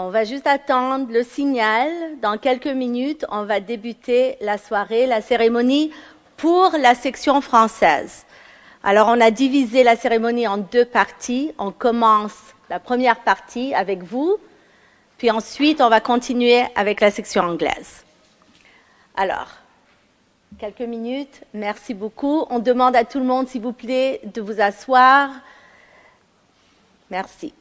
On va juste attendre le signal. Dans quelques minutes, on va débuter la soirée, la cérémonie pour la section française. Alors, on a divisé la cérémonie en 2 parties. On commence la première partie avec vous, puis ensuite, on va continuer avec la section anglaise. Alors, quelques minutes, merci beaucoup. On demande à tout le monde, s'il vous plaît, de vous asseoir. Merci.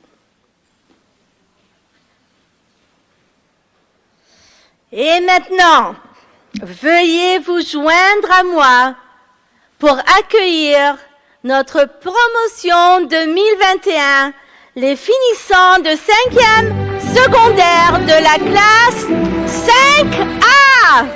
Et maintenant, veuillez vous joindre à moi pour accueillir notre promotion 2021, les finissants de 5e secondaire de la classe 5A.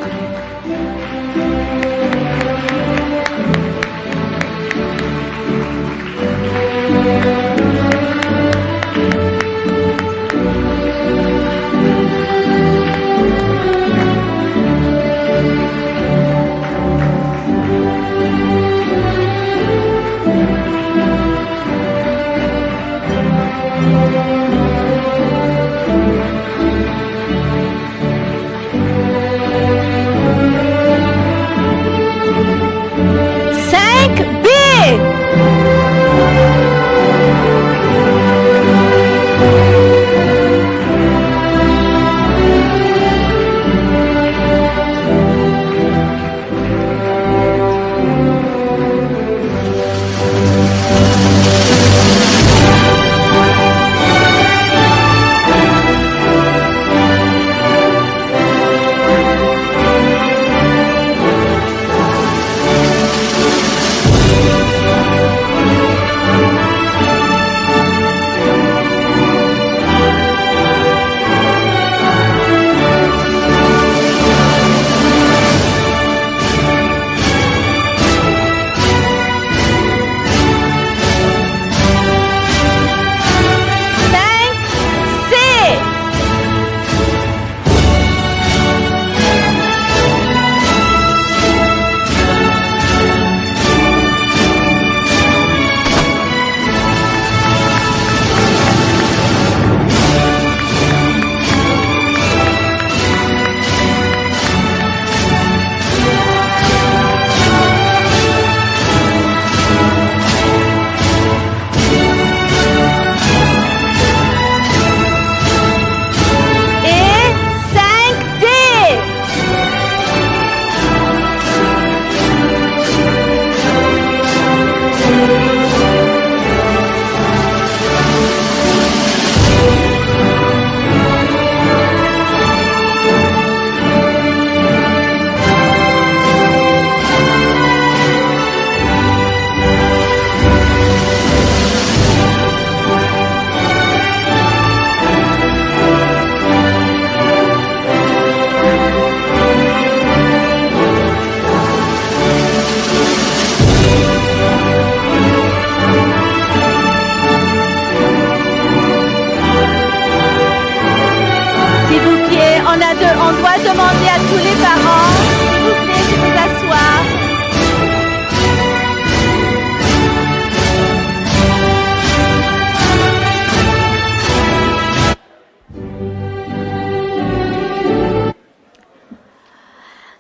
On doit demander à tous les parents, s'il vous plaît, de vous asseoir.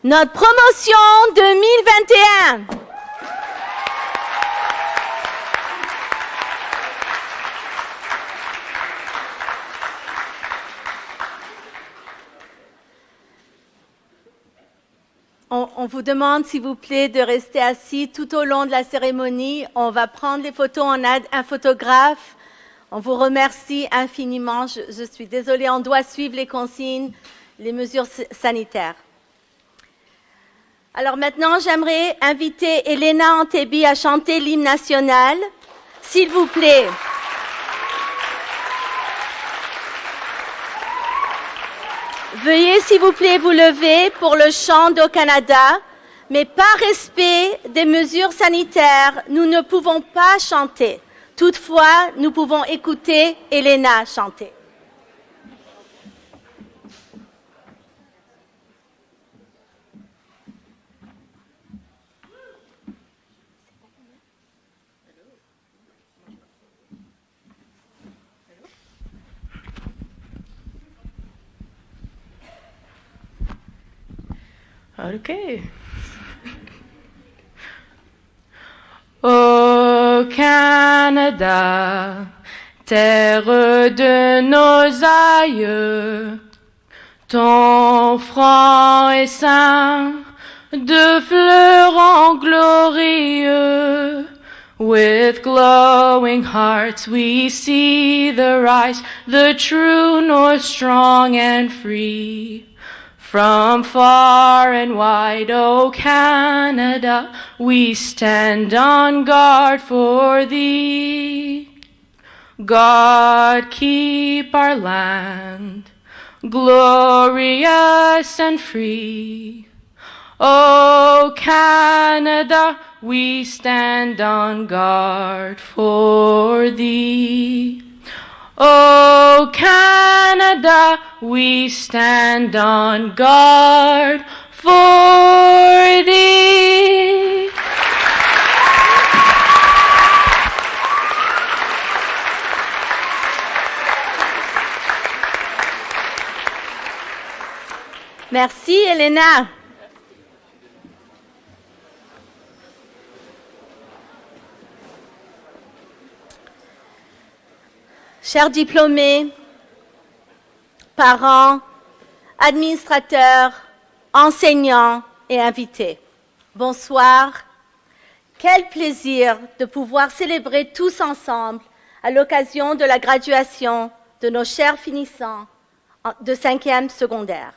Notre promotion 2021. On vous demande, s'il vous plaît, de rester assis tout au long de la cérémonie. On va prendre les photos, on a un photographe. On vous remercie infiniment. Je suis désolée, on doit suivre les consignes, les mesures sanitaires. Alors maintenant, j'aimerais inviter Elena Antebi à chanter l'hymne national. S'il vous plaît. Veuillez, s'il vous plaît, vous lever pour le chant au Canada, mais par respect des mesures sanitaires, nous ne pouvons pas chanter. Toutefois, nous pouvons écouter Elena chanter. OK. Ô Canada, terre de nos aïeux, ton front est saint, de fleurons glorieux. With glowing hearts we see the rise, the true north strong and free. From far and wide, O Canada, we stand on guard for thee. God, keep our land glorious and free. O Canada, we stand on guard for thee. O Canada, we stand on guard for thee. Merci, Elena. Chers diplômés, parents, administrateurs, enseignants et invités, bonsoir. Quel plaisir de pouvoir célébrer tous ensemble à l'occasion de la graduation de nos chers finissants de 5e secondaire.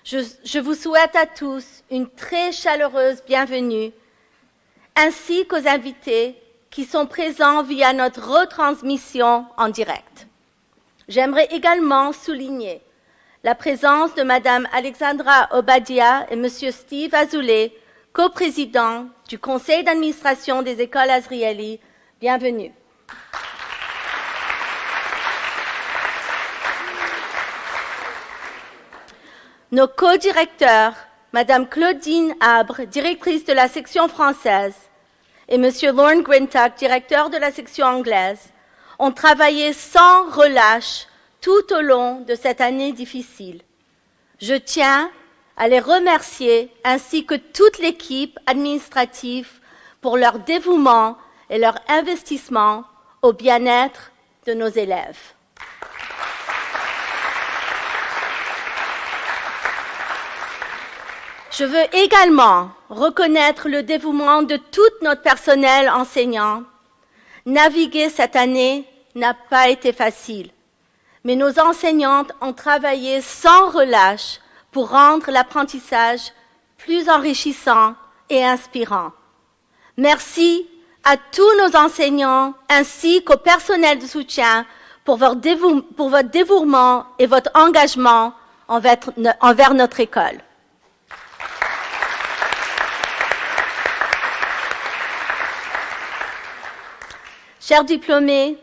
Je vous souhaite à tous une très chaleureuse bienvenue, ainsi qu'aux invités qui sont présents via notre retransmission en direct. J'aimerais également souligner la présence de Madame Alexandra Obadia et Monsieur Steve Azoulay, coprésidents du Conseil d'administration des écoles Azrieli. Bienvenue. Nos co-directeurs, Madame Claudine Abre, directrice de la section française, et Monsieur Lorne Grintuck, directeur de la section anglaise, ont travaillé sans relâche tout au long de cette année difficile. Je tiens à les remercier ainsi que toute l'équipe administrative pour leur dévouement et leur investissement au bien-être de nos élèves. Je veux également reconnaître le dévouement de tout notre personnel enseignant. Naviguer cette année n'a pas été facile, mais nos enseignantes ont travaillé sans relâche pour rendre l'apprentissage plus enrichissant et inspirant. Merci à tous nos enseignants ainsi qu'au personnel de soutien pour votre dévouement et votre engagement envers notre école. Chers diplômés,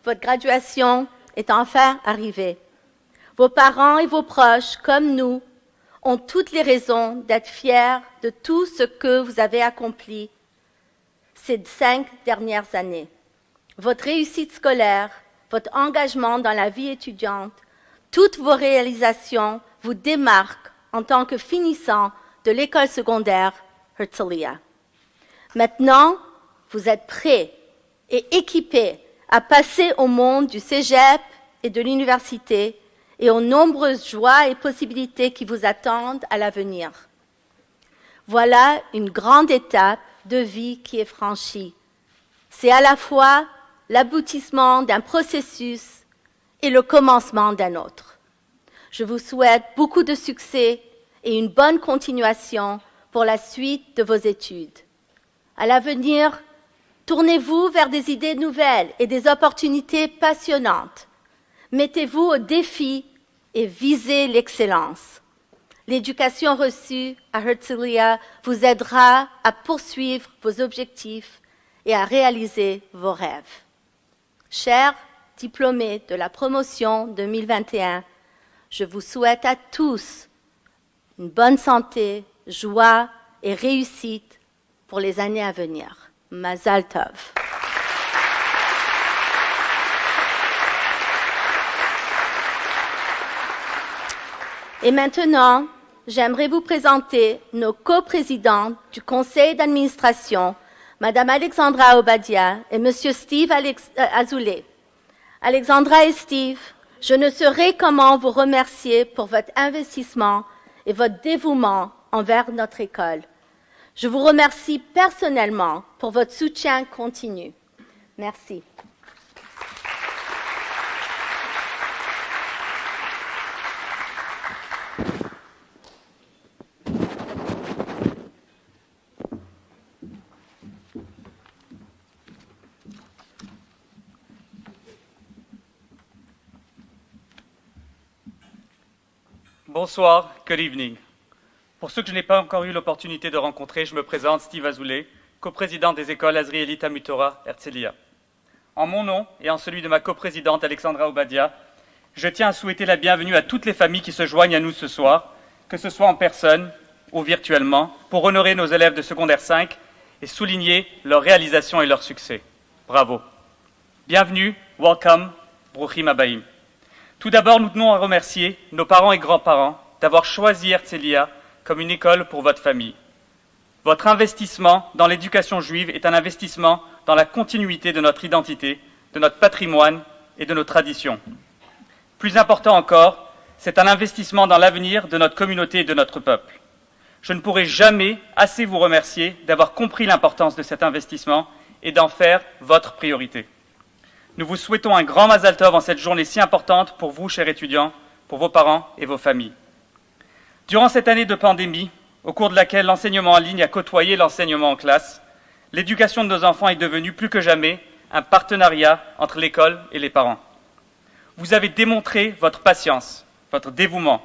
votre graduation est enfin arrivée. Vos parents et vos proches, comme nous, ont toutes les raisons d'être fiers de tout ce que vous avez accompli ces 5 dernières années. Votre réussite scolaire, votre engagement dans la vie étudiante, toutes vos réalisations vous démarquent en tant que finissants de l'école secondaire Herzliah. Maintenant, vous êtes prêts et équipés à passer au monde du cégep et de l'université et aux nombreuses joies et possibilités qui vous attendent à l'avenir. Voilà une grande étape de vie qui est franchie. C'est à la fois l'aboutissement d'un processus et le commencement d'un autre. Je vous souhaite beaucoup de succès et une bonne continuation pour la suite de vos études. À l'avenir, tournez-vous vers des idées nouvelles et des opportunités passionnantes. Mettez-vous au défi et visez l'excellence. L'éducation reçue à Herzliah vous aidera à poursuivre vos objectifs et à réaliser vos rêves. Chers diplômés de la promotion 2021, je vous souhaite à tous une bonne santé, joie et réussite pour les années à venir. Mazal Tov. Et maintenant, j'aimerais vous présenter nos coprésidents du conseil d'administration, Madame Alexandra Obadia et Monsieur Steve Azoulay. Alexandra et Steve, je ne saurais comment vous remercier pour votre investissement et votre dévouement envers notre école. Je vous remercie personnellement pour votre soutien continu. Merci. Bonsoir, good evening. Pour ceux que je n'ai pas encore eu l'opportunité de rencontrer, je me présente Steve Azoulay, coprésident des écoles Azrielita Mutora Herzliah. En mon nom et en celui de ma coprésidente Alexandra Obadia, je tiens à souhaiter la bienvenue à toutes les familles qui se joignent à nous ce soir, que ce soit en personne ou virtuellement, pour honorer nos élèves de secondaire 5 et souligner leur réalisation et leur succès. Bravo. Bienvenue, welcome, Bruchim Abaim. Tout d'abord, nous tenons à remercier nos parents et grands-parents d'avoir choisi Herzliah comme une école pour votre famille. Votre investissement dans l'éducation juive est un investissement dans la continuité de notre identité, de notre patrimoine et de nos traditions. Plus important encore, c'est un investissement dans l'avenir de notre communauté et de notre peuple. Je ne pourrai jamais assez vous remercier d'avoir compris l'importance de cet investissement et d'en faire votre priorité. Nous vous souhaitons un grand Mazal Tov en cette journée si importante pour vous, chers étudiants, pour vos parents et vos familles. Durant cette année de pandémie, au cours de laquelle l'enseignement en ligne a côtoyé l'enseignement en classe, l'éducation de nos enfants est devenue plus que jamais un partenariat entre l'école et les parents. Vous avez démontré votre patience, votre dévouement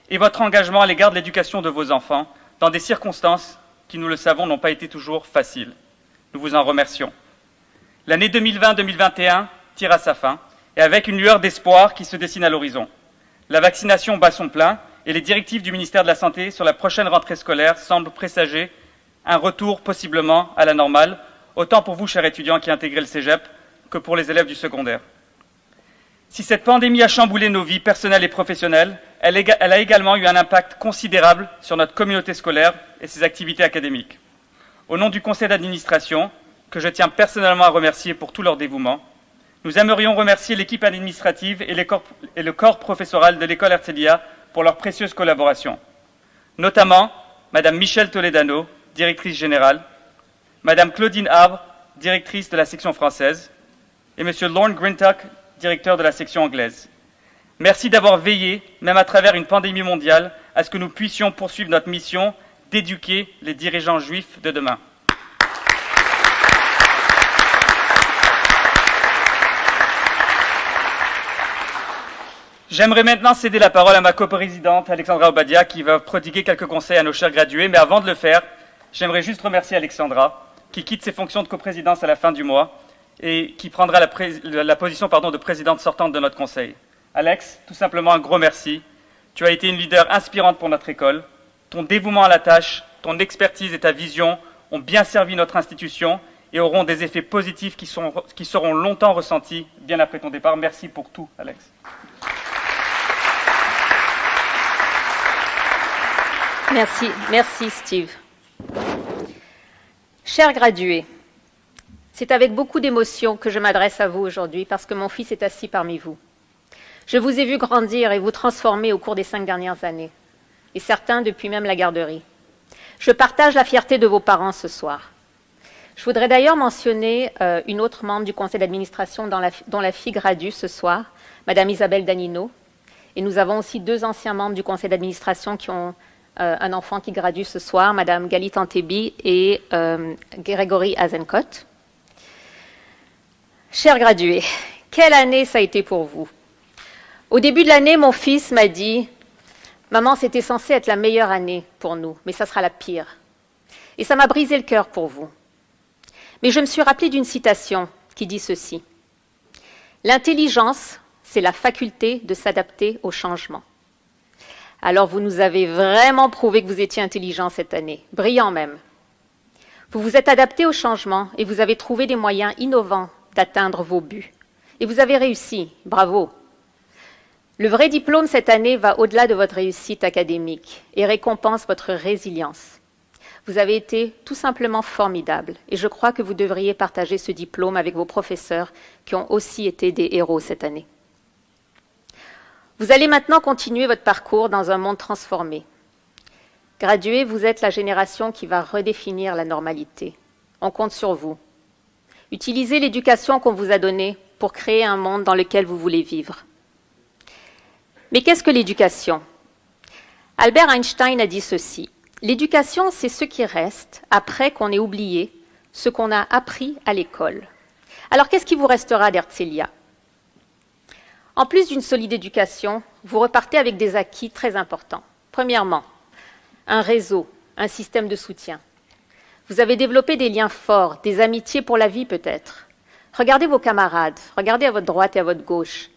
et votre engagement à l'égard de l'éducation de vos enfants dans des circonstances qui, nous le savons, n'ont pas été toujours faciles. Nous vous en remercions. L'année 2020-2021 tire à sa fin et avec une lueur d'espoir qui se dessine à l'horizon. La vaccination bat son plein et les directives du ministère de la Santé sur la prochaine rentrée scolaire semblent présager un retour possiblement à la normale, autant pour vous, chers étudiants qui intégrez le cégep, que pour les élèves du secondaire. Si cette pandémie a chamboulé nos vies personnelles et professionnelles, elle a également eu un impact considérable sur notre communauté scolaire et ses activités académiques. Au nom du conseil d'administration, que je tiens personnellement à remercier pour tout leur dévouement, nous aimerions remercier l'équipe administrative et le corps professoral de l'école Herzliah pour leur précieuse collaboration, notamment Madame Michèle Toledano, directrice générale, Madame Claudine Arbre, directrice de la section française, et Monsieur Lorne Grintuck, directeur de la section anglaise. Merci d'avoir veillé, même à travers une pandémie mondiale, à ce que nous puissions poursuivre notre mission d'éduquer les dirigeants juifs de demain. J'aimerais maintenant céder la parole à ma coprésidente Alexandra Obadia qui va prodiguer quelques conseils à nos chers gradués. Mais avant de le faire, j'aimerais juste remercier Alexandra qui quitte ses fonctions de coprésidence à la fin du mois et qui prendra la position de présidente sortante de notre conseil. Alex, tout simplement un gros merci. Tu as été une leader inspirante pour notre école. Ton dévouement à la tâche, ton expertise et ta vision ont bien servi notre institution et auront des effets positifs qui seront longtemps ressentis bien après ton départ. Merci pour tout, Alex. Merci Steve. Chers gradués, c'est avec beaucoup d'émotion que je m'adresse à vous aujourd'hui parce que mon fils est assis parmi vous. Je vous ai vu grandir et vous transformer au cours des 5 dernières années, et certains depuis même la garderie. Je partage la fierté de vos parents ce soir. Je voudrais d'ailleurs mentionner une autre membre du conseil d'administration dont la fille gradue ce soir, Madame Isabelle Danino, et nous avons aussi 2 anciens membres du conseil d'administration qui ont un enfant qui gradue ce soir, Madame Galit Antebi et Grégory Azencott. Chers gradués, quelle année ça a été pour vous? Au début de l'année, mon fils m'a dit « Maman, c'était censé être la meilleure année pour nous, mais ça sera la pire. » Et ça m'a brisé le cœur pour vous. Mais je me suis rappelée d'une citation qui dit ceci. « L'intelligence, c'est la faculté de s'adapter au changement. » Alors vous nous avez vraiment prouvé que vous étiez intelligent cette année, brillant même. Vous vous êtes adapté au changement et vous avez trouvé des moyens innovants d'atteindre vos buts. Et vous avez réussi, bravo. Le vrai diplôme cette année va au-delà de votre réussite académique et récompense votre résilience. Vous avez été tout simplement formidable et je crois que vous devriez partager ce diplôme avec vos professeurs qui ont aussi été des héros cette année. Vous allez maintenant continuer votre parcours dans un monde transformé. Gradués, vous êtes la génération qui va redéfinir la normalité. On compte sur vous. Utilisez l'éducation qu'on vous a donnée pour créer un monde dans lequel vous voulez vivre. Mais qu'est-ce que l'éducation ? Albert Einstein a dit ceci. L'éducation, c'est ce qui reste après qu'on ait oublié ce qu'on a appris à l'école. Alors, qu'est-ce qui vous restera d'Herzliah ? En plus d'une solide éducation, vous repartez avec des acquis très importants. Premièrement, un réseau, un système de soutien. Vous avez développé des liens forts, des amitiés pour la vie peut-être. Regardez vos camarades, regardez à votre droite et à votre gauche.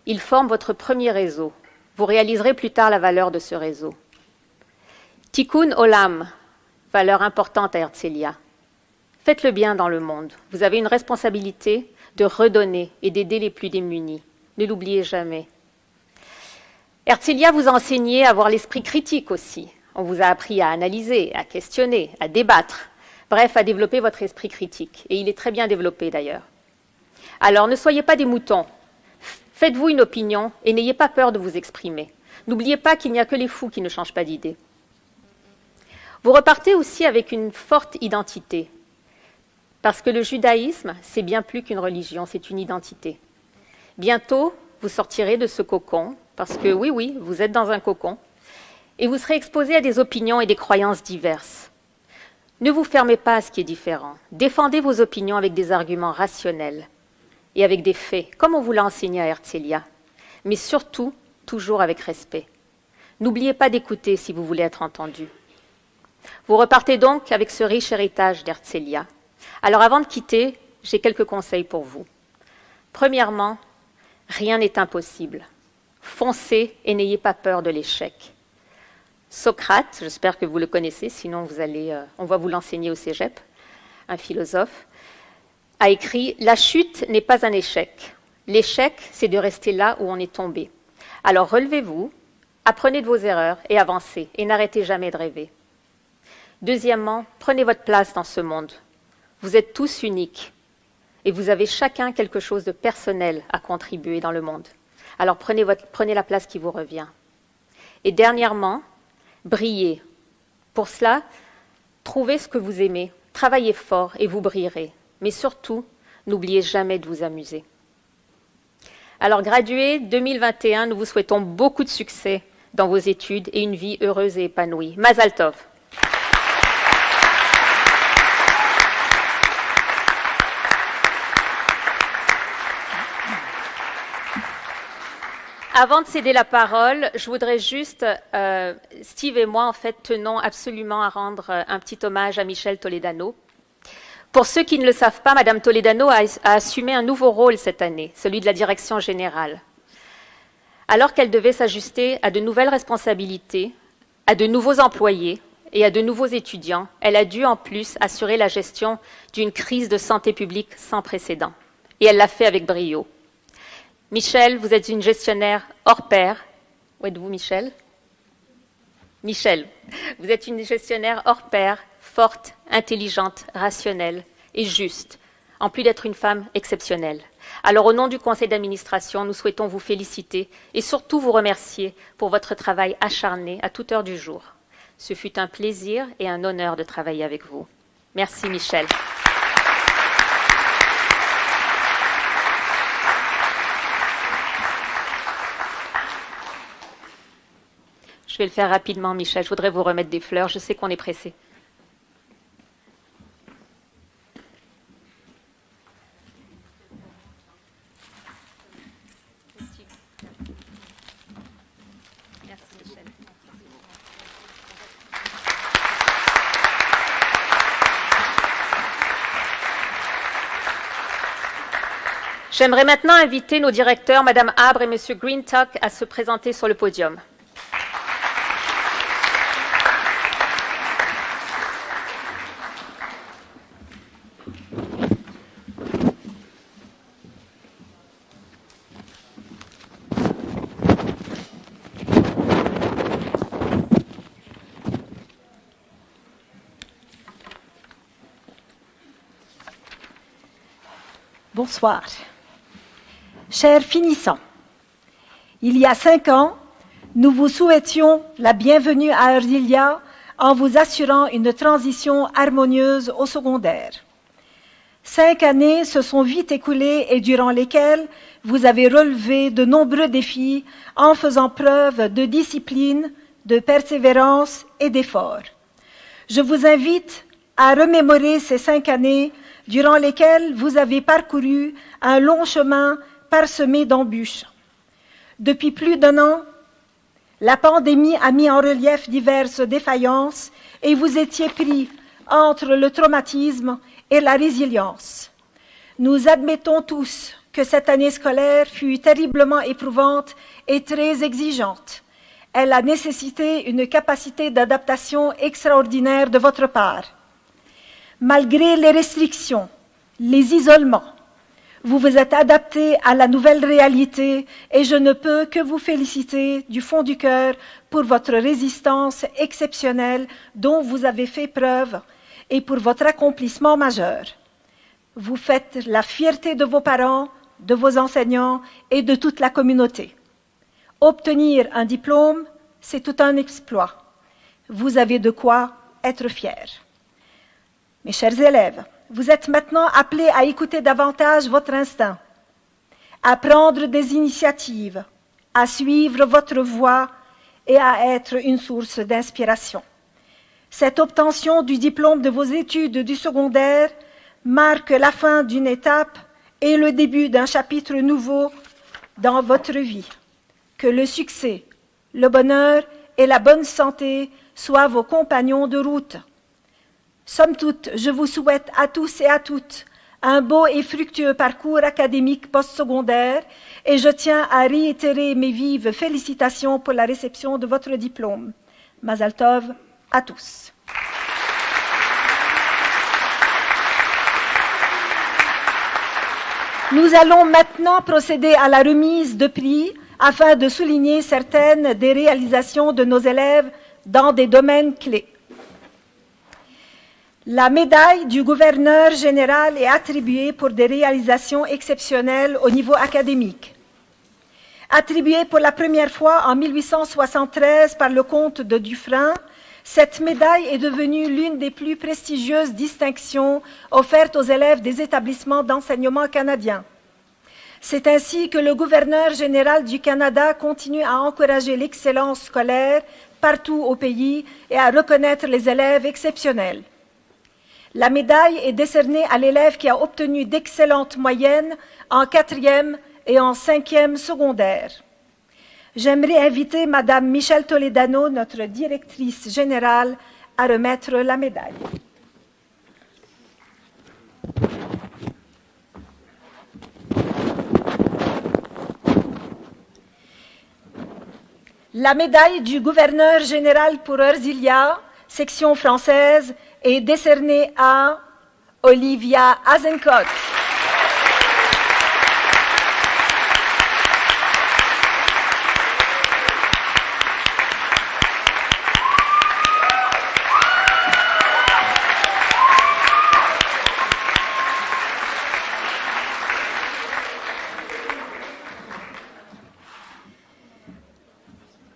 Ils forment votre premier réseau. Vous réaliserez plus tard la valeur de ce réseau. Tikkun Olam, valeur importante à Herzliah. Faites le bien dans le monde. Vous avez une responsabilité de redonner et d'aider les plus démunis. Ne l'oubliez jamais. Herzliah vous a enseigné à avoir l'esprit critique aussi. On vous a appris à analyser, à questionner, à débattre. Bref, à développer votre esprit critique. Et il est très bien développé d'ailleurs. Alors, ne soyez pas des moutons. Faites-vous une opinion et n'ayez pas peur de vous exprimer. N'oubliez pas qu'il n'y a que les fous qui ne changent pas d'idée. Vous repartez aussi avec une forte identité. Parce que le judaïsme, c'est bien plus qu'une religion, c'est une identité. Bientôt, vous sortirez de ce cocon, parce que oui, vous êtes dans un cocon, et vous serez exposé à des opinions et des croyances diverses. Ne vous fermez pas à ce qui est différent. Défendez vos opinions avec des arguments rationnels et avec des faits, comme on vous l'a enseigné à Herzliah, mais surtout, toujours avec respect. N'oubliez pas d'écouter si vous voulez être entendu. Vous repartez donc avec ce riche héritage d'Herzliah. Alors avant de quitter, j'ai quelques conseils pour vous. Premièrement, rien n'est impossible. Foncez et n'ayez pas peur de l'échec. Socrate, j'espère que vous le connaissez, sinon on va vous l'enseigner au cégep, un philosophe, a écrit « La chute n'est pas un échec. L'échec, c'est de rester là où on est tombé. Alors relevez-vous, apprenez de vos erreurs et avancez, et n'arrêtez jamais de rêver. » Deuxièmement, prenez votre place dans ce monde. Vous êtes tous uniques, et vous avez chacun quelque chose de personnel à contribuer dans le monde. Alors prenez la place qui vous revient. Et dernièrement, brillez. Pour cela, trouvez ce que vous aimez, travaillez fort et vous brillerez. Mais surtout, n'oubliez jamais de vous amuser. Alors, gradués 2021, nous vous souhaitons beaucoup de succès dans vos études et une vie heureuse et épanouie. Mazal Tov. Avant de céder la parole, je voudrais juste, Steve et moi, en fait, tenons absolument à rendre un petit hommage à Michel Toledano. Pour ceux qui ne le savent pas, Madame Toledano a assumé un nouveau rôle cette année, celui de la direction générale. Alors qu'elle devait s'ajuster à de nouvelles responsabilités, à de nouveaux employés et à de nouveaux étudiants, elle a dû en plus assurer la gestion d'une crise de santé publique sans précédent. Et elle l'a fait avec brio. Michel, vous êtes une gestionnaire hors pair. Où êtes-vous, Michel ? Michel, vous êtes une gestionnaire hors pair, forte, intelligente, rationnelle et juste, en plus d'être une femme exceptionnelle. Alors, au nom du conseil d'administration, nous souhaitons vous féliciter et surtout vous remercier pour votre travail acharné à toute heure du jour. Ce fut un plaisir et un honneur de travailler avec vous. Merci, Michel. Je vais le faire rapidement, Michel. Je voudrais vous remettre des fleurs. Je sais qu'on est pressé. Merci, Michel. J'aimerais maintenant inviter nos directeurs, Madame Abre et Monsieur Greentuck, à se présenter sur le podium. Bonsoir. Chers finissants, il y a 5 ans, nous vous souhaitions la bienvenue à Herzliah en vous assurant une transition harmonieuse au secondaire. 5 années se sont vite écoulées et durant lesquelles vous avez relevé de nombreux défis en faisant preuve de discipline, de persévérance et d'effort. Je vous invite à remémorer ces 5 années durant lesquelles vous avez parcouru un long chemin parsemé d'embûches. Depuis plus d'1 an, la pandémie a mis en relief diverses défaillances et vous étiez pris entre le traumatisme et la résilience. Nous admettons tous que cette année scolaire fut terriblement éprouvante et très exigeante. Elle a nécessité une capacité d'adaptation extraordinaire de votre part. Malgré les restrictions, les isolements, vous vous êtes adapté à la nouvelle réalité et je ne peux que vous féliciter du fond du cœur pour votre résistance exceptionnelle dont vous avez fait preuve et pour votre accomplissement majeur. Vous faites la fierté de vos parents, de vos enseignants et de toute la communauté. Obtenir un diplôme, c'est tout un exploit. Vous avez de quoi être fiers. Mes chers élèves, vous êtes maintenant appelés à écouter davantage votre instinct, à prendre des initiatives, à suivre votre voie et à être une source d'inspiration. Cette obtention du diplôme de vos études du secondaire marque la fin d'une étape et le début d'un chapitre nouveau dans votre vie. Que le succès, le bonheur et la bonne santé soient vos compagnons de route. Somme toute, je vous souhaite à tous et à toutes un beau et fructueux parcours académique postsecondaire et je tiens à réitérer mes vives félicitations pour la réception de votre diplôme. Mazal Tov à tous. Nous allons maintenant procéder à la remise de prix afin de souligner certaines des réalisations de nos élèves dans des domaines clés. La médaille du gouverneur général est attribuée pour des réalisations exceptionnelles au niveau académique. Attribuée pour la première fois en 1873 par le comte de Dufresne, cette médaille est devenue l'une des plus prestigieuses distinctions offertes aux élèves des établissements d'enseignement canadiens. C'est ainsi que le gouverneur général du Canada continue à encourager l'excellence scolaire partout au pays et à reconnaître les élèves exceptionnels. La médaille est décernée à l'élève qui a obtenu d'excellentes moyennes en 4e et en 5e secondaire. J'aimerais inviter Madame Michèle Toledano, notre directrice générale, à remettre la médaille. La médaille du gouverneur général pour Herzliah, section française, est décernée à Olivia Azencott.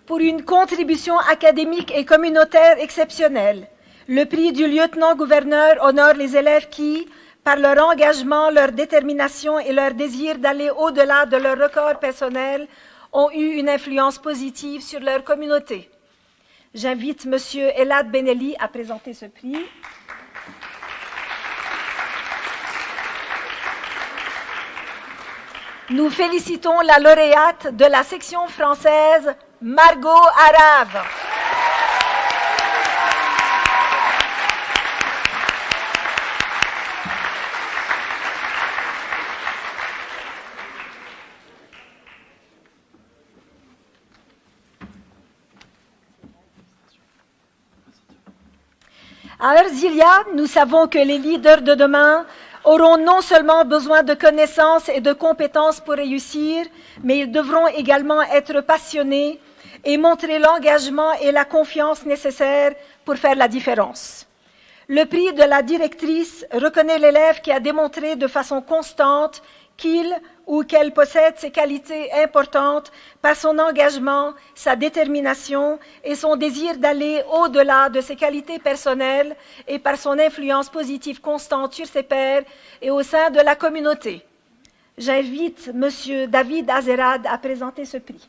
Pour une contribution académique et communautaire exceptionnelle, le prix du lieutenant-gouverneur honore les élèves qui, par leur engagement, leur détermination et leur désir d'aller au-delà de leur record personnel, ont eu une influence positive sur leur communauté. J'invite M. Elad Benelli à présenter ce prix. Nous félicitons la lauréate de la section française, Margot Arave. À Herzliah, nous savons que les leaders de demain auront non seulement besoin de connaissances et de compétences pour réussir, mais ils devront également être passionnés et montrer l'engagement et la confiance nécessaires pour faire la différence. Le prix de la directrice reconnaît l'élève qui a démontré de façon constante qu'il ou qu'elle possède ces qualités importantes par son engagement, sa détermination et son désir d'aller au-delà de ses qualités personnelles et par son influence positive constante sur ses pairs et au sein de la communauté. J'invite M. David Azerad à présenter ce prix.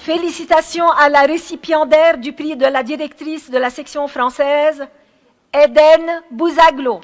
Félicitations à la récipiendaire du prix de la directrice de la section française, Eden Bouzaglo.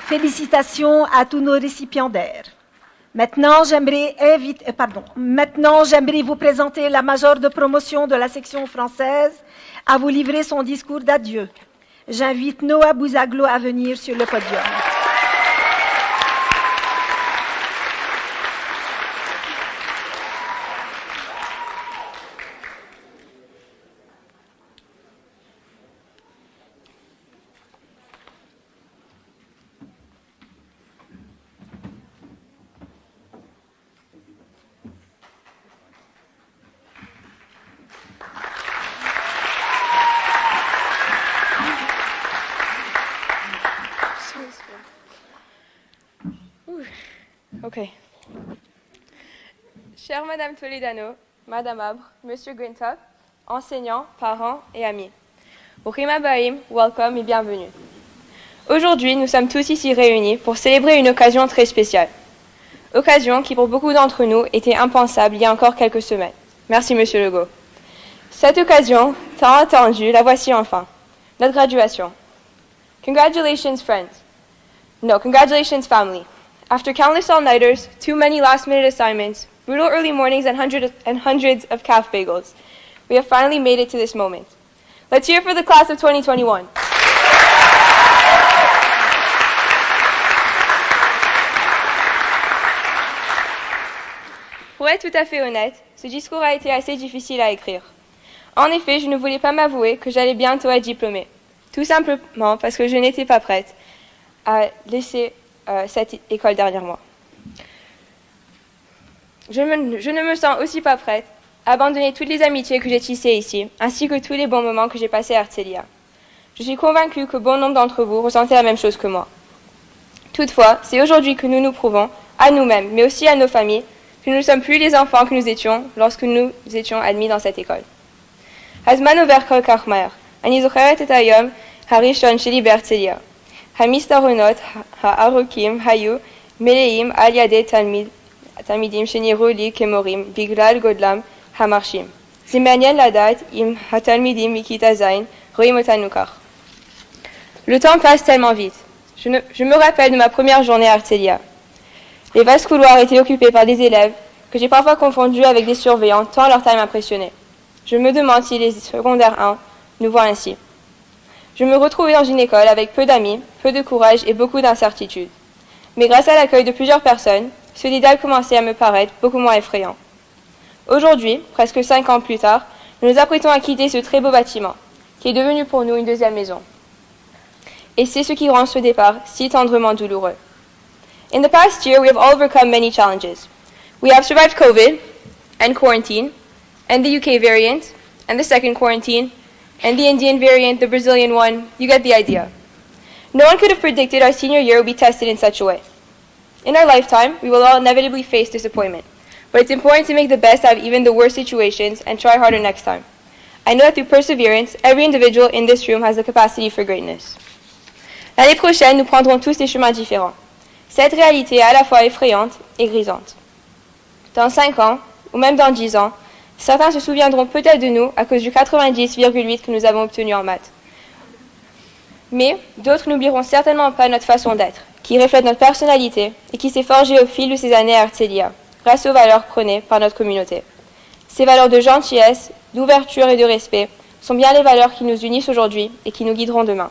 Félicitations à tous nos récipiendaires. Maintenant, j'aimerais vous présenter la majeure de promotion de la section française à vous livrer son discours d'adieu. J'invite Noah Bouzaglo à venir sur le podium. Ok. Chère Madame Toledano, Madame Abre, Monsieur Guintop, enseignants, parents et amis. Broukhim Habayim, welcome et bienvenue. Aujourd'hui, nous sommes tous ici réunis pour célébrer une occasion très spéciale. Occasion qui pour beaucoup d'entre nous était impensable il y a encore quelques semaines. Merci Monsieur Legault. Cette occasion, tant attendue, la voici enfin. Notre graduation. Congratulations friends. No, congratulations family. After countless all-nighters, too many last-minute assignments, brutal early mornings, and hundreds of calf bagels, we have finally made it to this moment. Let's hear it for the class of 2021. Pour être tout à fait honnête, ce discours a été assez difficile à écrire. En effet, je ne voulais pas m'avouer que j'allais bientôt être diplômée, tout simplement parce que je n'étais pas prête à laisser cette école derrière moi. Je ne me sens aussi pas prête à abandonner toutes les amitiés que j'ai tissées ici, ainsi que tous les bons moments que j'ai passés à Herzliah. Je suis convaincue que bon nombre d'entre vous ressentez la même chose que moi. Toutefois, c'est aujourd'hui que nous nous prouvons, à nous-mêmes, mais aussi à nos familles, que nous ne sommes plus les enfants que nous étions lorsque nous étions admis dans cette école. Hazman over kol כך מהר. אני זוכרת את היום הראשון שלי בהרצליה. המסדרונות הארוכים היו מלאים על ידי תלמידים שנראו לי כמורים בגלל גודלם המרשים. זה מעניין לדעת אם התלמידים מכיתה ז' רואים אותנו כך. Le temps passe tellement vite. Je me rappelle de ma première journée à Herzliah. Les vastes couloirs étaient occupés par des élèves que j'ai parfois confondus avec des surveillants tant leur taille m'impressionnait. Je me demande si les secondaires 1 nous voient ainsi. Je me retrouvais dans une école avec peu d'amis, peu de courage et beaucoup d'incertitudes. Mais grâce à l'accueil de plusieurs personnes, ce dédale commençait à me paraître beaucoup moins effrayant. Aujourd'hui, presque 5 ans plus tard, nous nous apprêtons à quitter ce très beau bâtiment, qui est devenu pour nous une deuxième maison. Et c'est ce qui rend ce départ si tendrement douloureux. In the past year, we have all overcome many challenges. We have survived COVID and quarantine, and the UK variant, and the second quarantine, and the Indian variant, the Brazilian one. You get the idea. No one could have predicted our senior year would be tested in such a way. In our lifetime, we will all inevitably face disappointment, but it's important to make the best out of even the worst situations and try harder next time. I know that through perseverance, every individual in this room has the capacity for greatness. L'année prochaine, nous prendrons tous des chemins différents. Cette réalité est à la fois effrayante et grisante. Dans 5 ans, ou même dans 10 ans, certains se souviendront peut-être de nous à cause du 90,8 que nous avons obtenu en maths. Mais d'autres n'oublieront certainement pas notre façon d'être, qui reflète notre personnalité et qui s'est forgée au fil de ces années à Herzliah, grâce aux valeurs prônées par notre communauté. Ces valeurs de gentillesse, d'ouverture et de respect sont bien les valeurs qui nous unissent aujourd'hui et qui nous guideront demain.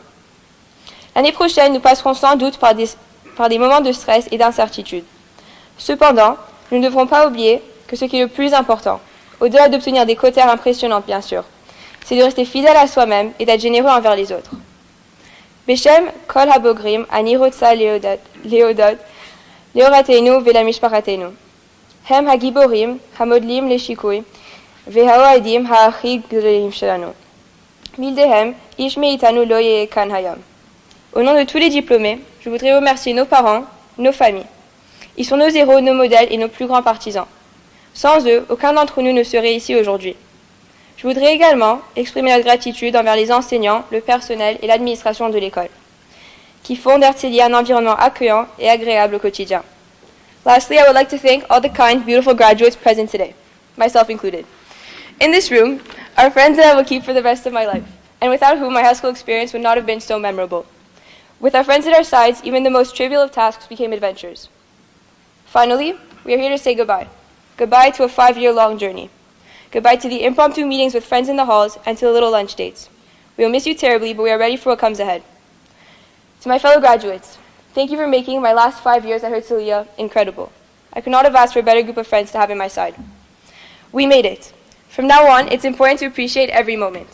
L'année prochaine, nous passerons sans doute par des moments de stress et d'incertitude. Cependant, nous ne devrons pas oublier que ce qui est le plus important, au-delà d'obtenir des quotas impressionnantes bien sûr, c'est de rester fidèle à soi-même et d'être généreux envers les autres. Beshem kol habogrim ani rotsa leodot leoratenu velamishparatenu. Hem hagiborim hamodlim leshikui vehaoadim haachi gdolim shelanu. Mildehem ish meitanu lo yekan hayam. Au nom de tous les diplômés, je voudrais remercier nos parents, nos familles. Ils sont nos héros, nos modèles et nos plus grands partisans. Sans eux, aucun d'entre nous ne serait ici aujourd'hui. Je voudrais également exprimer notre gratitude envers les enseignants, le personnel et l'administration de l'école, qui font d'Herzliah un environnement accueillant et agréable au quotidien. Lastly, I would like to thank all the kind, beautiful graduates present today, myself included. In this room are friends that I will keep for the rest of my life, and without whom my high school experience would not have been so memorable. With our friends at our sides, even the most trivial of tasks became adventures. Finally, we are here to say goodbye. Goodbye to a 5-year-long journey. Goodbye to the impromptu meetings with friends in the halls and to the little lunch dates. We will miss you terribly, but we are ready for what comes ahead. To my fellow graduates, thank you for making my last 5 years at Herzliah incredible. I could not have asked for a better group of friends to have at my side. We made it. From now on, it's important to appreciate every moment.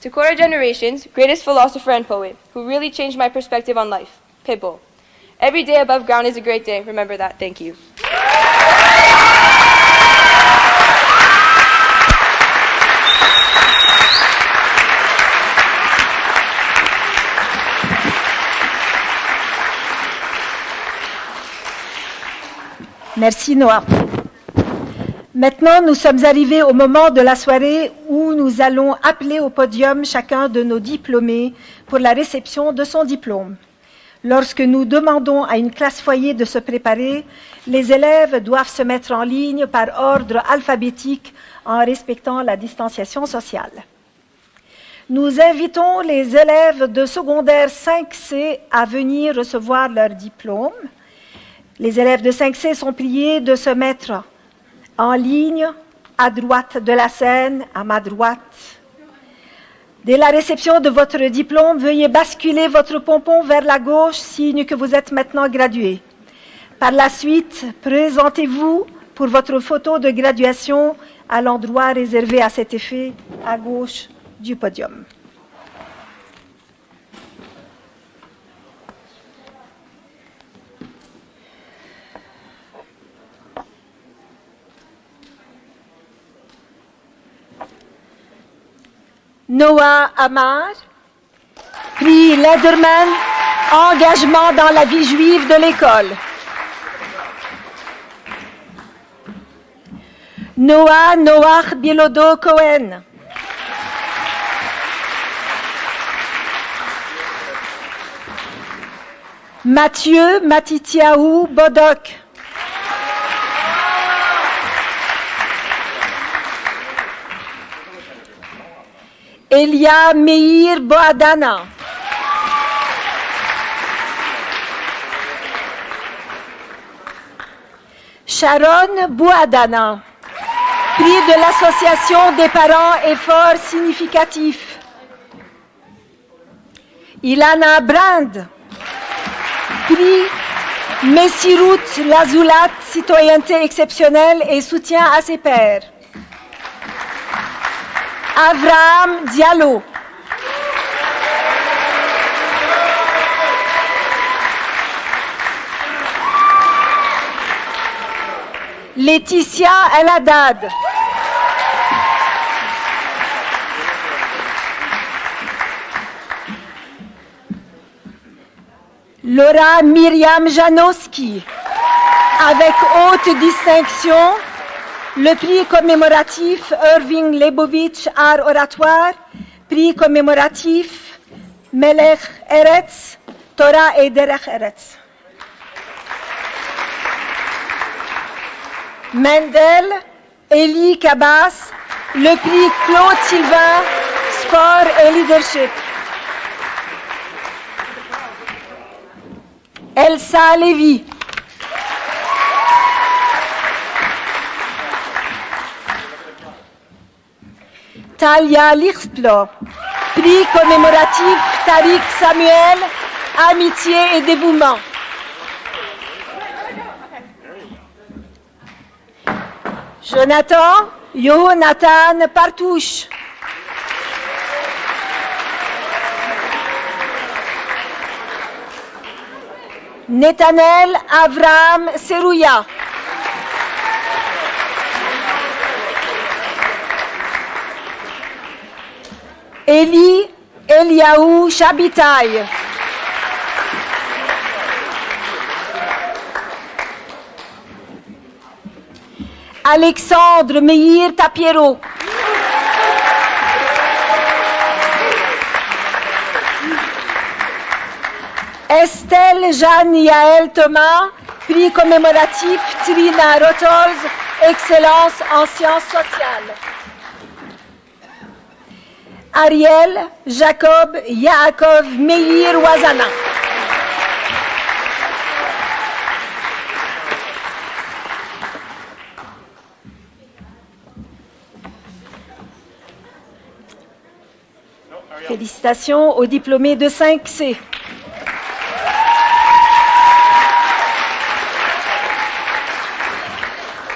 To quote our generation's greatest philosopher and poet, who really changed my perspective on life, Pitbull. Every day above ground is a great day. Remember that. Thank you. Merci Noah. Maintenant, nous sommes arrivés au moment de la soirée où nous allons appeler au podium chacun de nos diplômés pour la réception de son diplôme. Lorsque nous demandons à une classe foyer de se préparer, les élèves doivent se mettre en ligne par ordre alphabétique en respectant la distanciation sociale. Nous invitons les élèves de secondaire 5C à venir recevoir leur diplôme. Les élèves de 5C sont priés de se mettre en ligne à droite de la scène, à ma droite. Dès la réception de votre diplôme, veuillez basculer votre pompon vers la gauche, signe que vous êtes maintenant gradué. Par la suite, présentez-vous pour votre photo de graduation à l'endroit réservé à cet effet, à gauche du podium. Noah Amar, prix Lederman, engagement dans la vie juive de l'école. Noah Bilodo Cohen. Mathieu Matitiaou Bodok. Elia Meir Boadana. Sharon Boadana, prix de l'Association des parents Efforts significatifs. Ilana Brand, prix Messirut Lazoulat, citoyenneté exceptionnelle et soutien à ses pairs. Avraham Diallo. Laetitia El Haddad. Laura Myriam Janowski, avec haute distinction, le prix commémoratif Irving Leibovitch Art Oratoire, prix commémoratif Melech Eretz, Torah et Derech Eretz. Mendel, Elie Cabas, le prix Claude Sylvain, Sport et Leadership. Elsa Lévy. Talia Lichtplo, prix commémoratif Tariq Samuel, amitié et dévouement. Jonathan Jonathan Partouche. Netanel Avraham Serouya. Eli Eliaou Chabitaï. Alexandre Meir Tapiero. Estelle Jeanne Yael Thomas, prix commémoratif Trina Rotholz, excellence en sciences sociales. Ariel Jacob Yaakov Meir Wazana. Félicitations aux diplômés de 5C.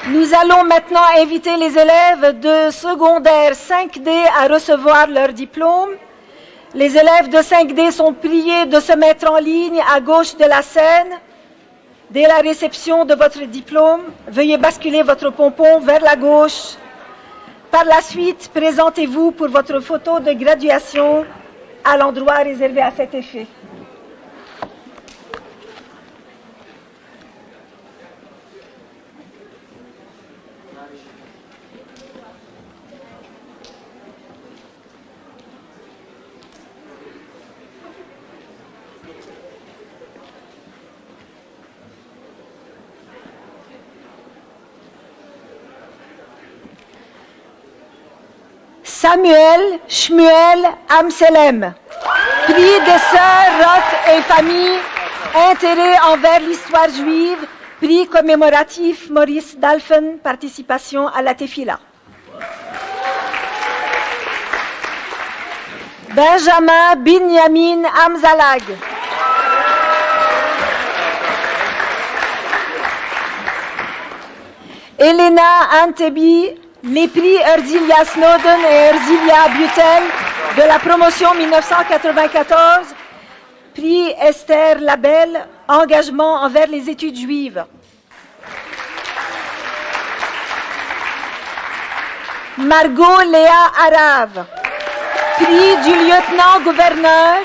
Nous allons maintenant inviter les élèves de secondaire 5D à recevoir leur diplôme. Les élèves de 5D sont priés de se mettre en ligne à gauche de la scène. Dès la réception de votre diplôme, veuillez basculer votre pompon vers la gauche. Par la suite, présentez-vous pour votre photo de graduation à l'endroit réservé à cet effet. Samuel Shmuel Amselem, prix des sœurs Roth et famille, intérêt envers l'histoire juive, prix commémoratif Maurice Dalphen, participation à la Tefila. Benjamin Binyamin Amzalag. Elena Antebi, les prix Herzliah Snowden et Herzliah Butel de la promotion 1994, prix Esther Labelle, engagement envers les études juives. Margot Léa Arave, prix du lieutenant-gouverneur,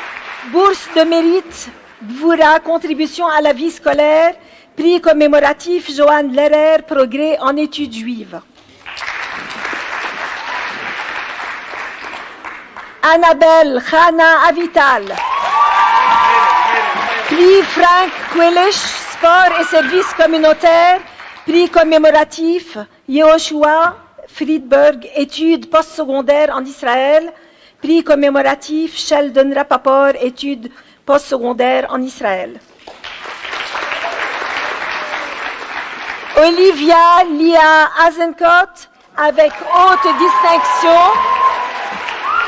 bourse de mérite, Dvoura, contribution à la vie scolaire, prix commémoratif Joanne Lehrer, progrès en études juives. Annabelle Khana Avital, prix Frank Quelish, sport et services communautaires, prix commémoratif Yehoshua Friedberg, études postsecondaires en Israël, prix commémoratif Sheldon Rappaport, études postsecondaires en Israël. Olivia Lia Azenkot, avec haute distinction,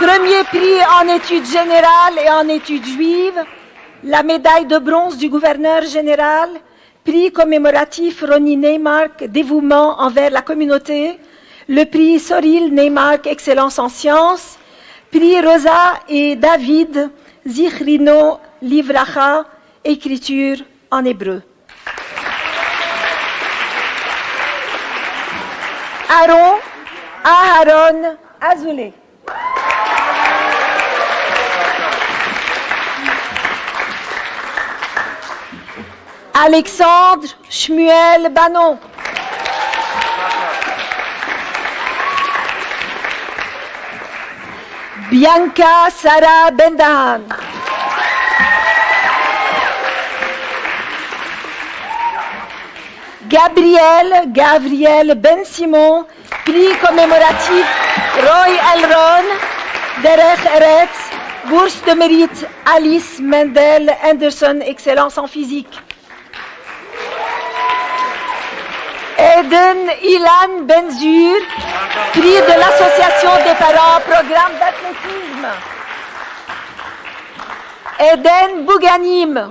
premier prix en études générales et en études juives, la médaille de bronze du gouverneur général, prix commémoratif Ronnie Neymark, dévouement envers la communauté, le prix Soril Neymark, excellence en sciences, prix Rosa et David Zichrino Livracha, écriture en hébreu. Aharon Azoulay. Alexandre Shmuel Banon. Bianca Sarah Bendahan. Gabriel Ben Simon, prix commémoratif Roy Elron, Derech Eretz, bourse de mérite Alice Mendel Anderson, excellence en physique. Eden Ilan Benzur, prix de l'Association des parents, programme d'athlétisme. Eden Bouganim.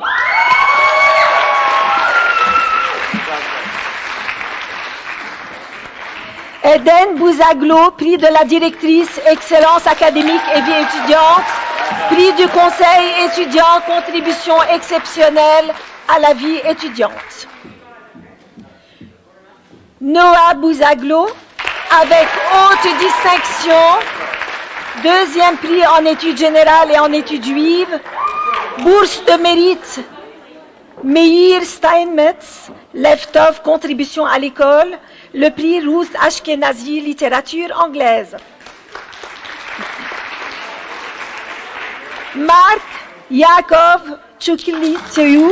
Eden Bouzaglo, prix de la directrice Excellence académique et vie étudiante, prix du Conseil étudiant, contribution exceptionnelle à la vie étudiante. Noah Bouzaglo, avec haute distinction, deuxième prix en études générales et en études juives, bourse de mérite Meir Steinmetz, Leftov, contribution à l'école, le prix Ruth Ashkenazi, littérature anglaise. Marc Yaakov Tchoukilitsiou,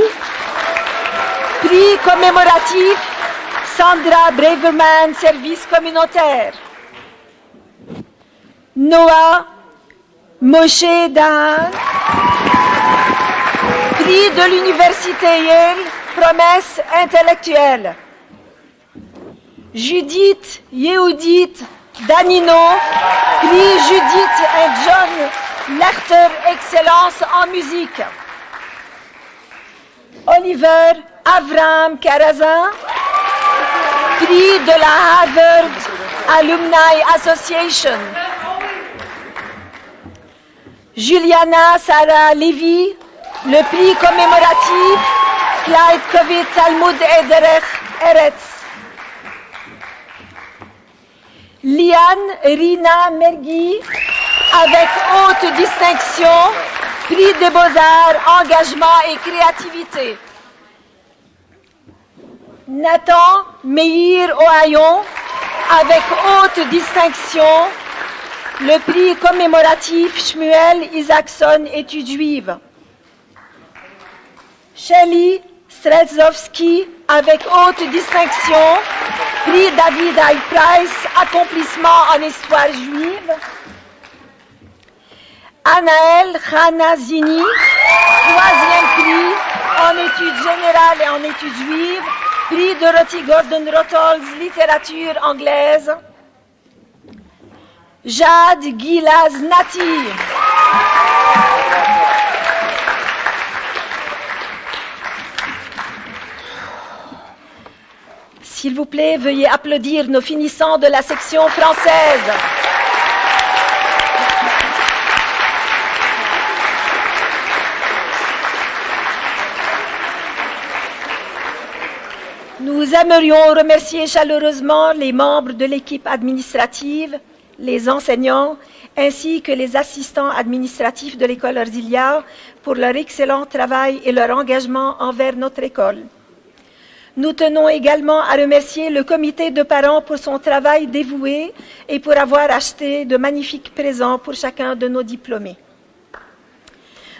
prix commémoratif Sandra Braverman, service communautaire. Noah Moshe Dahan, prix de l'université Yale, promesse intellectuelle. Judith Yehudit Danino, prix Judith et John Lerter, excellence en musique. Oliver Avram Karazin, prix de la Harvard Alumni Association. Juliana Sarah Levy, le prix commémoratif Clyde Kovit Talmud Ederech Eretz. Liane Rina Mergui, avec haute distinction, prix des beaux-arts, engagement et créativité. Nathan Meir Ohayon, avec haute distinction, le prix commémoratif Shmuel Isaacson, études juives. Shelley Strelzowski, avec haute distinction, prix David I. Price, accomplissement en histoire juive. Anaël Khanazini, troisième prix en études générales et en études juives, prix Dorothy Gordon Rottles, littérature anglaise. Jade Gilaz Nati. S'il vous plaît, veuillez applaudir nos finissants de la section française. Nous aimerions remercier chaleureusement les membres de l'équipe administrative, les enseignants, ainsi que les assistants administratifs de l'école Herzliah pour leur excellent travail et leur engagement envers notre école. Nous tenons également à remercier le comité de parents pour son travail dévoué et pour avoir acheté de magnifiques présents pour chacun de nos diplômés.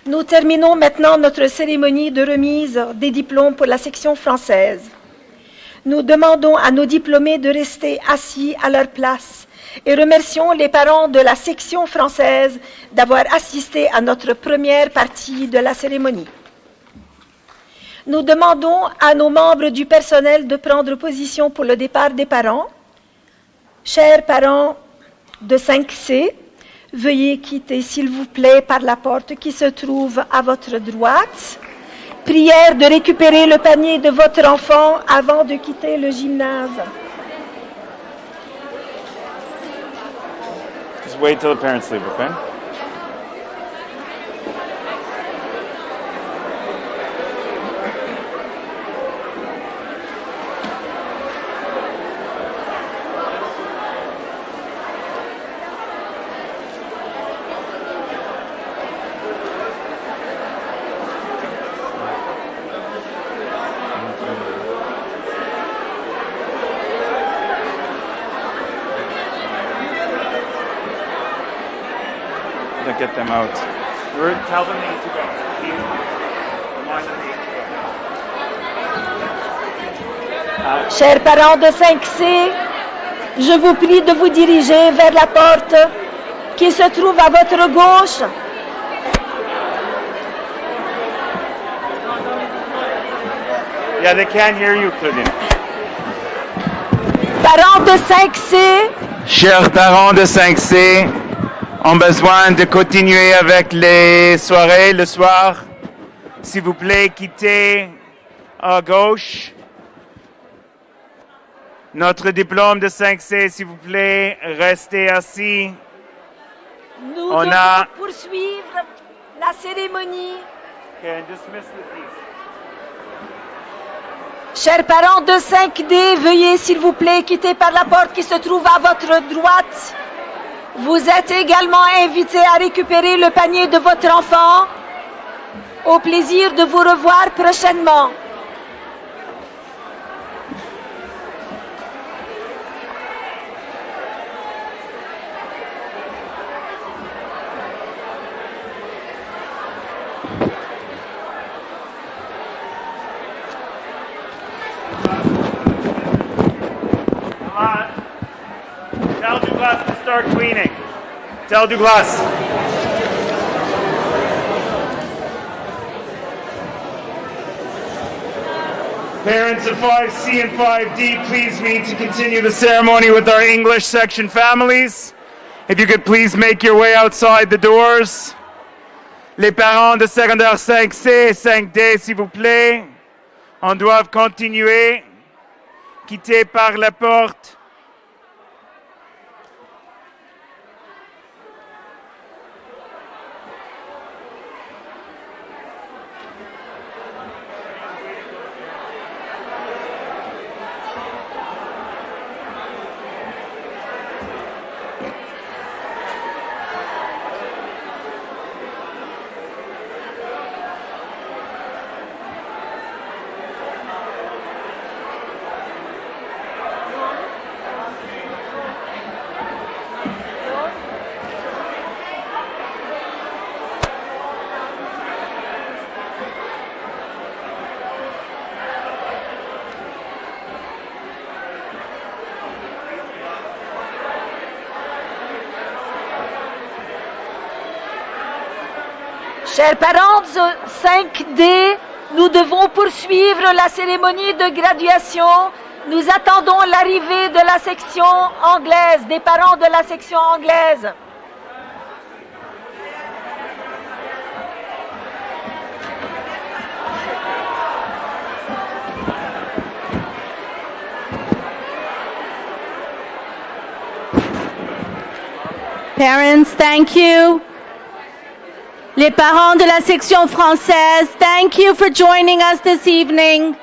Nous terminons maintenant notre cérémonie de remise des diplômes pour la section française. Nous demandons à nos diplômés de rester assis à leur place et remercions les parents de la section française d'avoir assisté à notre première partie de la cérémonie. Nous demandons à nos membres du personnel de prendre position pour le départ des parents. Chers parents de 5C, veuillez quitter s'il vous plaît par la porte qui se trouve à votre droite. Prière de récupérer le panier de votre enfant avant de quitter le gymnase. Just wait till the parents leave, okay? Get them out. Tell them they need to go. Remind them they need to go. Chers parents de 5C, je vous prie de vous diriger vers la porte qui se trouve à votre gauche. Yeah, they can't hear you, Claudine. Parents de 5C, Chers parents de 5C, ont besoin de continuer avec les soirées le soir. S'il vous plaît, quittez à gauche. Notre diplôme de 5C, s'il vous plaît, restez assis. nous On devons a- poursuivre la cérémonie. Chers parents de 5D, veuillez s'il vous plaît quitter par la porte qui se trouve à votre droite. Vous êtes également invités à récupérer le panier de votre enfant. Au plaisir de vous revoir prochainement. Tell Douglas to start cleaning. Tell Douglas. Parents of 5C and 5D, please meet to continue the ceremony with our English section families. If you could please make your way outside the doors. Les parents de secondaire 5C et 5D, s'il vous plaît, on doit continuer. Quitter par la porte. Chers parents de 5D, nous devons poursuivre la cérémonie de graduation. Nous attendons l'arrivée de la section anglaise, des parents de la section anglaise. Parents, thank you. Les parents de la section française, thank you for joining us this evening.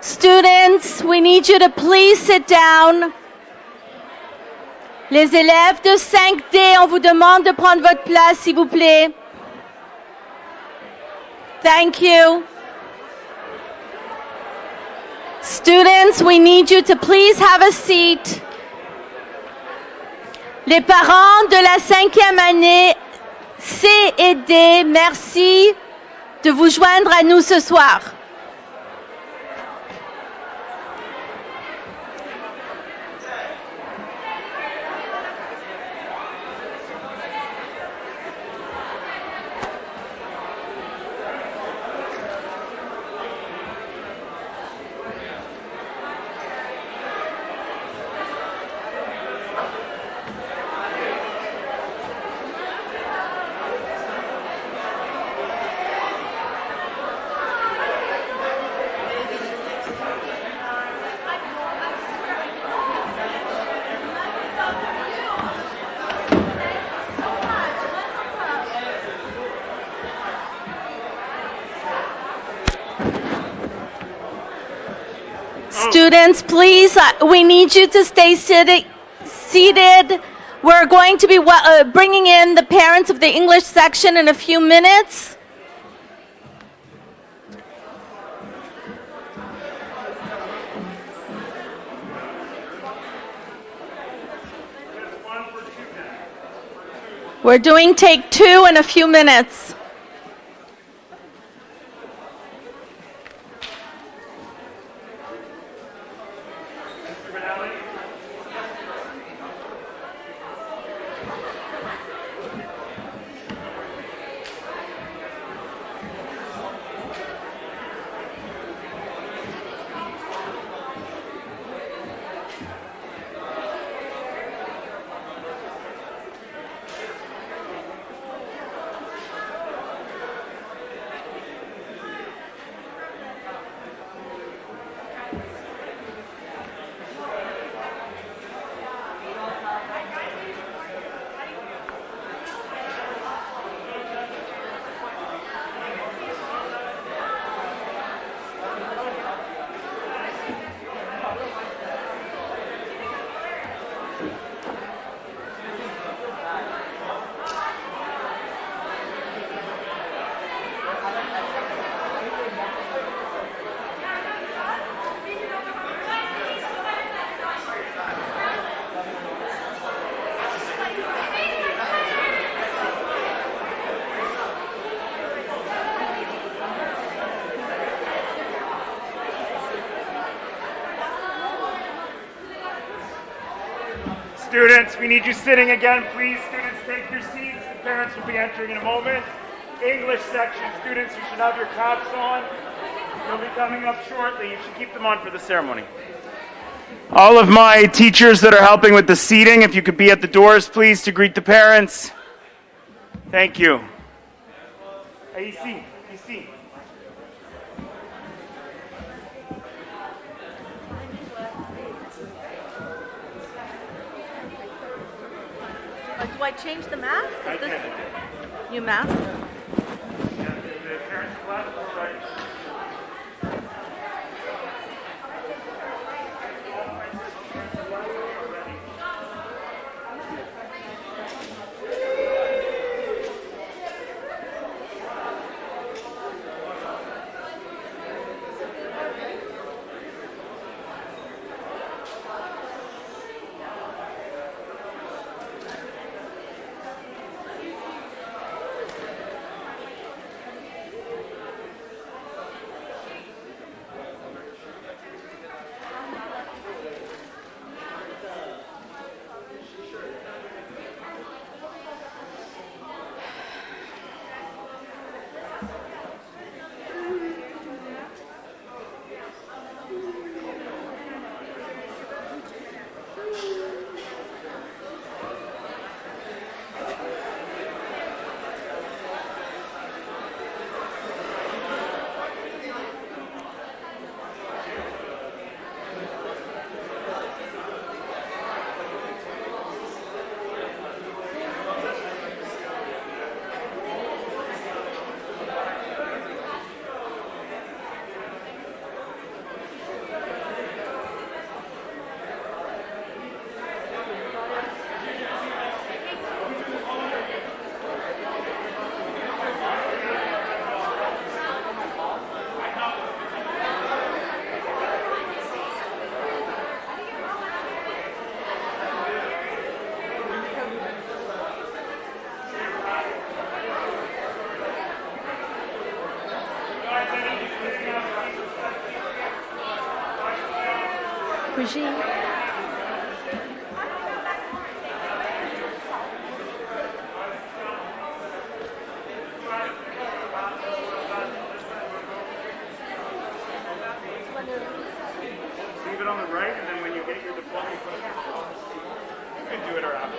Students, we need you to please sit down. Les élèves de 5D, on vous demande de prendre votre place, s'il vous plaît. Thank you. Students, we need you to please have a seat. Les parents de la 5e année C et D, merci de vous joindre à nous ce soir. Students, please, we need you to stay seated. We're going to be bringing in the parents of the English section in a few minutes. We're doing take 2 in a few minutes. Students, we need you sitting again. Please, students, take your seats. The parents will be entering in a moment. English section, students, you should have your caps on. They'll be coming up shortly. You should keep them on for the ceremony. All of my teachers that are helping with the seating, if you could be at the doors, please, to greet the parents. Thank you. Ici, ici. Do I change the mask? Is this new mask? Regine. Leave it on the right, and then when you get your diploma, you put it on the top. You can do it or after.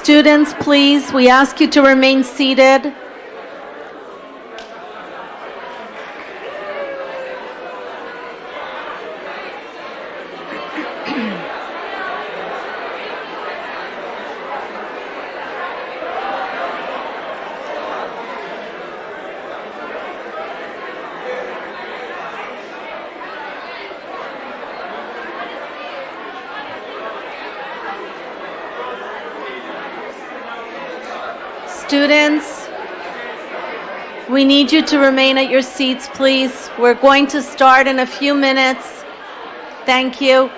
Students, please, we ask you to remain seated. Students, we need you to remain at your seats, please. We're going to start in a few minutes. Thank you.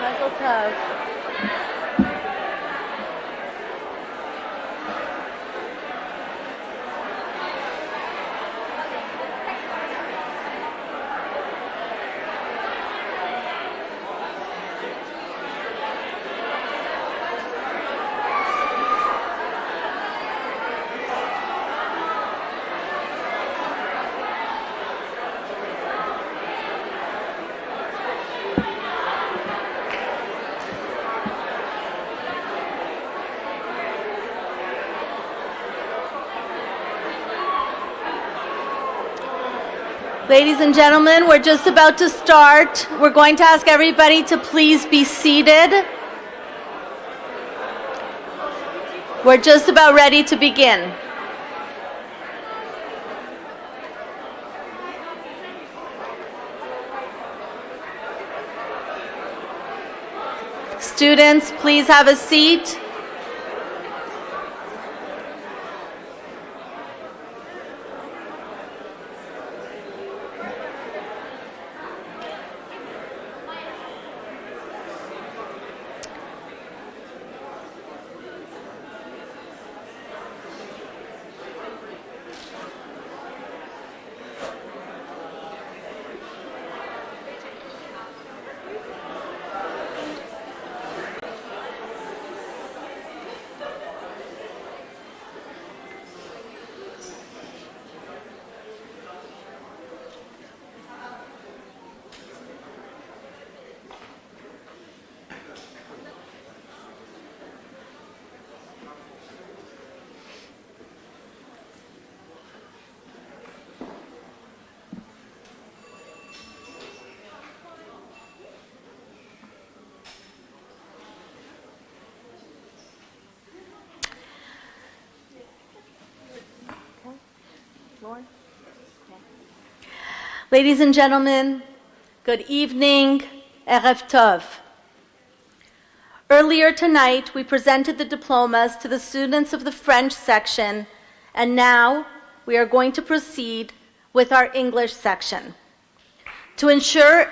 Mazel tov. Ladies and gentlemen, we're just about to start. We're going to ask everybody to please be seated. We're just about ready to begin. Students, please have a seat. Ladies and gentlemen, good evening, Erev Tov. Earlier tonight, we presented the diplomas to the students of the French section, and now we are going to proceed with our English section. To ensure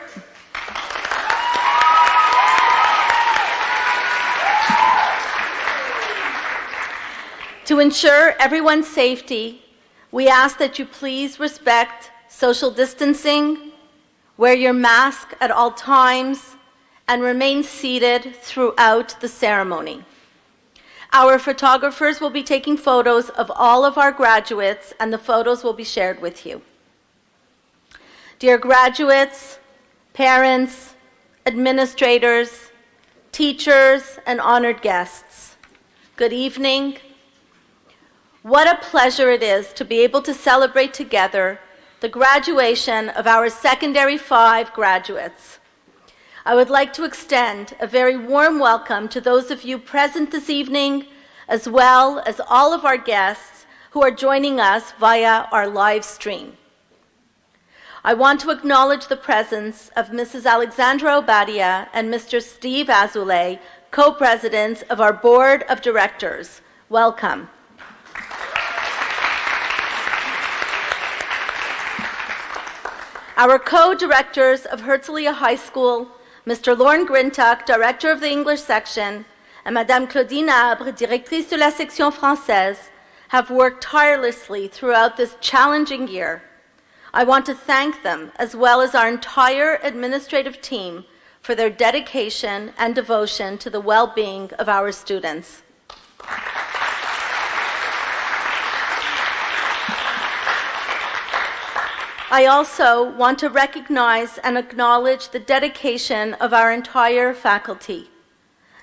everyone's safety, we ask that you please respect social distancing, wear your mask at all times, and remain seated throughout the ceremony. Our photographers will be taking photos of all of our graduates, and the photos will be shared with you. Dear graduates, parents, administrators, teachers, and honored guests, good evening. What a pleasure it is to be able to celebrate together the graduation of our Secondary 5 graduates. I would like to extend a very warm welcome to those of you present this evening, as well as all of our guests who are joining us via our live stream. I want to acknowledge the presence of Mrs. Alexandra Obadia and Mr. Steve Azoulay, co-presidents of our Board of Directors. Welcome. Our co-directors of Herzliah High School, Mr. Lorne Grintuck, Director of the English section, and Madame Claudine Abre, Directrice de la Section Française, have worked tirelessly throughout this challenging year. I want to thank them, as well as our entire administrative team, for their dedication and devotion to the well-being of our students. I also want to recognize and acknowledge the dedication of our entire faculty.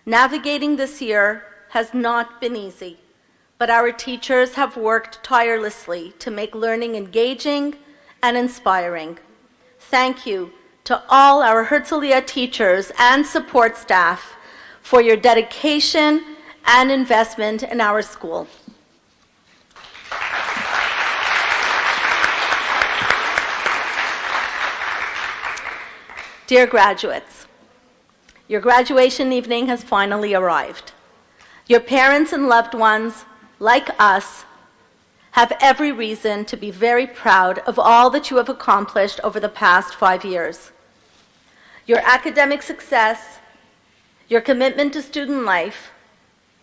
Navigating this year has not been easy, but our teachers have worked tirelessly to make learning engaging and inspiring. Thank you to all our Herzliah teachers and support staff for your dedication and investment in our school. Dear graduates, your graduation evening has finally arrived. Your parents and loved ones, like us, have every reason to be very proud of all that you have accomplished over the past 5 years. Your academic success, your commitment to student life,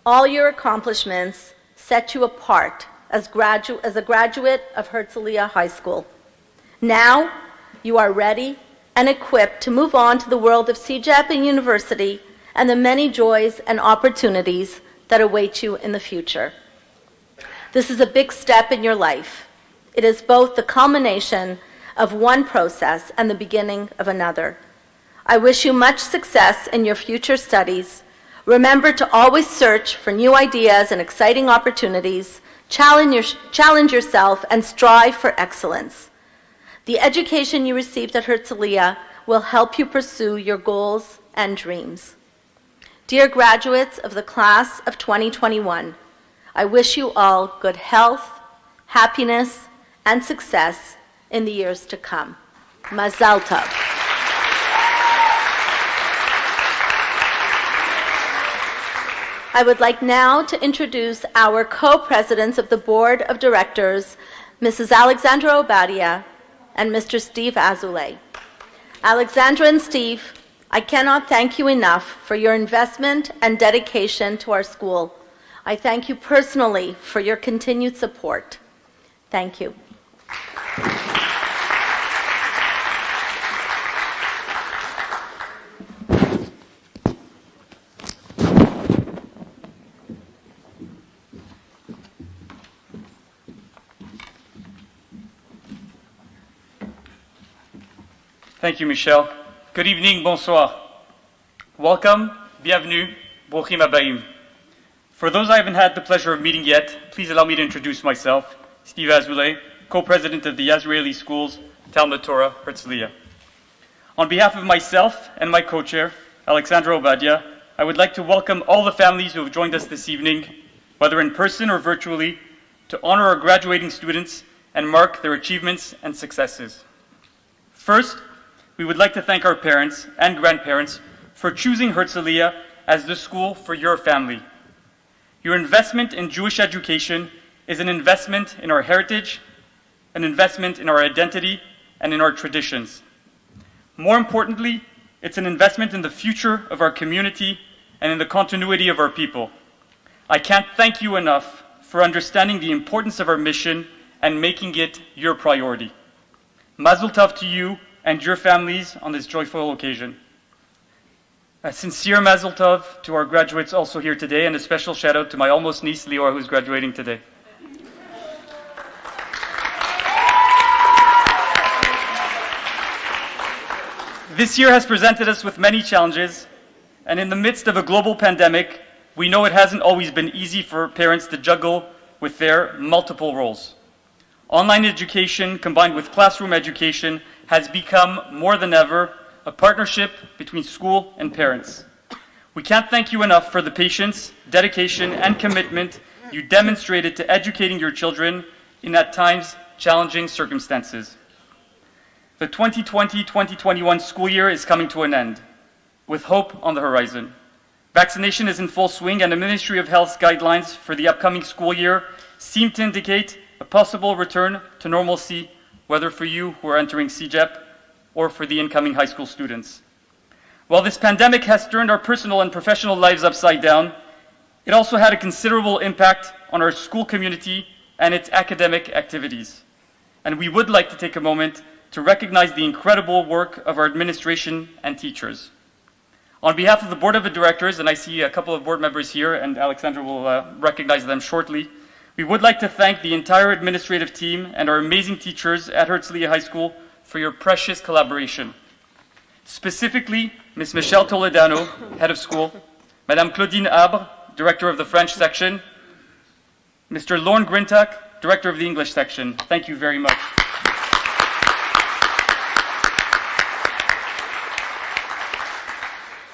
all your accomplishments set you apart as a graduate of Herzliah High School. Now, you are ready and equipped to move on to the world of CEGEP and university and the many joys and opportunities that await you in the future. This is a big step in your life. It is both the culmination of one process and the beginning of another. I wish you much success in your future studies. Remember to always search for new ideas and exciting opportunities, challenge yourself, and strive for excellence. The education you received at Herzliah will help you pursue your goals and dreams. Dear graduates of the class of 2021, I wish you all good health, happiness, and success in the years to come. Mazal tov. I would like now to introduce our co-presidents of the Board of Directors, Mrs. Alexandra Obadia and Mr. Steve Azoulay. Alexandra and Steve, I cannot thank you enough for your investment and dedication to our school. I thank you personally for your continued support. Thank you. Thank you, Michelle. Good evening, bonsoir. Welcome, bienvenue, bruchim habayim. For those I haven't had the pleasure of meeting yet, please allow me to introduce myself, Steve Azoulay, co-president of the Israeli Schools, Talmud Torah, Herzliah. On behalf of myself and my co-chair, Alexandra Obadia, I would like to welcome all the families who have joined us this evening, whether in person or virtually, to honor our graduating students and mark their achievements and successes. First, we would like to thank our parents and grandparents for choosing Herzliah as the school for your family. Your investment in Jewish education is an investment in our heritage, an investment in our identity, and in our traditions. More importantly, it's an investment in the future of our community and in the continuity of our people. I can't thank you enough for understanding the importance of our mission and making it your priority. Mazel tov to you and your families on this joyful occasion. A sincere mazel tov to our graduates also here today, and a special shout out to my almost niece, Lior, who's graduating today. This year has presented us with many challenges, and in the midst of a global pandemic, we know it hasn't always been easy for parents to juggle with their multiple roles. Online education combined with classroom education has become more than ever a partnership between school and parents. We can't thank you enough for the patience, dedication, and commitment you demonstrated to educating your children in at times challenging circumstances. The 2020-2021 school year is coming to an end, with hope on the horizon. Vaccination is in full swing, and the Ministry of Health's guidelines for the upcoming school year seem to indicate a possible return to normalcy, whether for you who are entering CEGEP or for the incoming high school students. While this pandemic has turned our personal and professional lives upside down, it also had a considerable impact on our school community and its academic activities. And we would like to take a moment to recognize the incredible work of our administration and teachers. On behalf of the Board of Directors, and I see a couple of board members here, and Alexandra will recognize them shortly, we would like to thank the entire administrative team and our amazing teachers at Herzliah High School for your precious collaboration. Specifically, Ms. Michelle Toledano, Head of School, Madame Claudine Abre, Director of the French Section, Mr. Lorne Grintak, Director of the English Section. Thank you very much.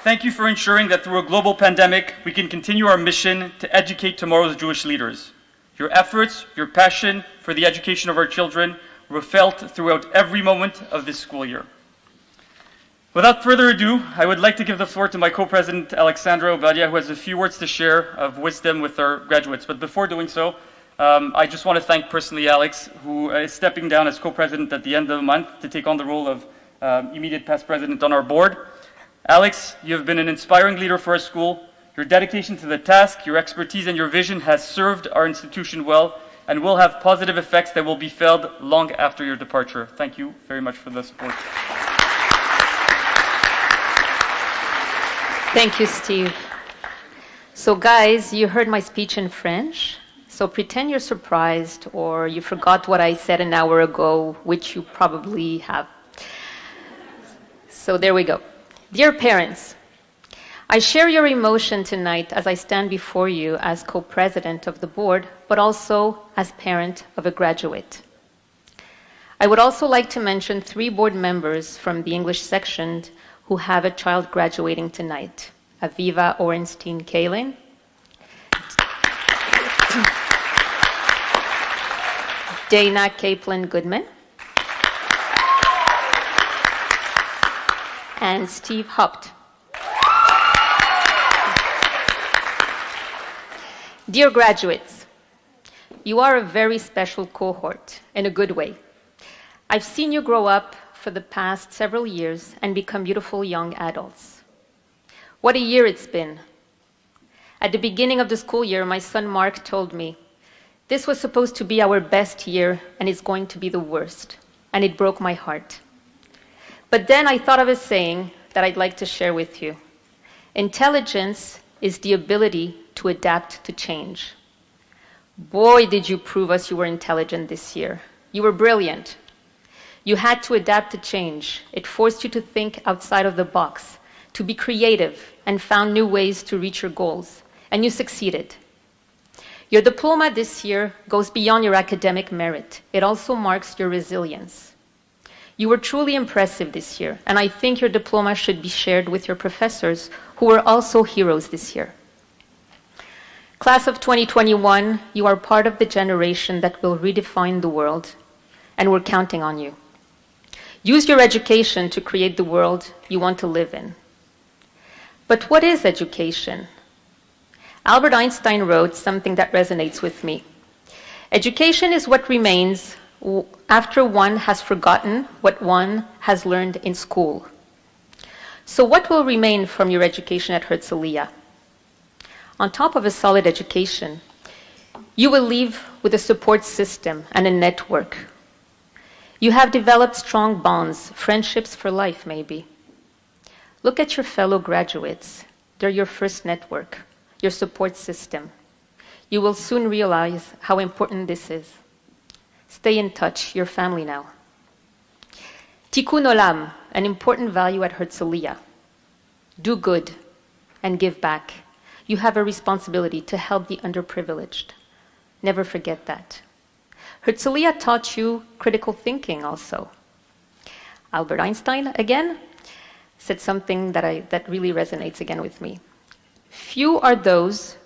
Thank you for ensuring that through a global pandemic, we can continue our mission to educate tomorrow's Jewish leaders. Your efforts, your passion for the education of our children were felt throughout every moment of this school year. Without further ado, I would like to give the floor to my co-president, Alexandra Obadia, who has a few words to share of wisdom with our graduates. But before doing so, I just want to thank personally Alex, who is stepping down as co-president at the end of the month to take on the role of immediate past president on our board. Alex, you have been an inspiring leader for our school. Your dedication to the task, your expertise, and your vision has served our institution well and will have positive effects that will be felt long after your departure. Thank you very much for the support. Thank you, Steve. So guys, you heard my speech in French. So pretend you're surprised or you forgot what I said an hour ago, which you probably have. So there we go. Dear parents, I share your emotion tonight as I stand before you as co-president of the board, but also as parent of a graduate. I would also like to mention 3 board members from the English section who have a child graduating tonight. Aviva Orenstein-Kalin, Dana Kaplan-Goodman, and Steve Haupt. Dear graduates, you are a very special cohort in a good way. I've seen you grow up for the past several years and become beautiful young adults. What a year it's been. At the beginning of the school year, my son Mark told me, this was supposed to be our best year and it's going to be the worst. And it broke my heart. But then I thought of a saying that I'd like to share with you. Intelligence is the ability to adapt to change. Boy, did you prove us you were intelligent this year. You were brilliant. You had to adapt to change. It forced you to think outside of the box, to be creative, and found new ways to reach your goals. And you succeeded. Your diploma this year goes beyond your academic merit. It also marks your resilience. You were truly impressive this year, and I think your diploma should be shared with your professors, who were also heroes this year. Class of 2021, you are part of the generation that will redefine the world, and we're counting on you. Use your education to create the world you want to live in. But what is education? Albert Einstein wrote something that resonates with me. Education is what remains after one has forgotten what one has learned in school. So what will remain from your education at Herzliah? On top of a solid education, you will leave with a support system and a network. You have developed strong bonds, friendships for life maybe. Look at your fellow graduates. They're your first network, your support system. You will soon realize how important this is. Stay in touch, your family now. Tikkun olam, an important value at Herzliah. Do good and give back. You have a responsibility to help the underprivileged. Never forget that. Herzliah taught you critical thinking also. Albert Einstein, again, said something that really resonates again with me. Few are those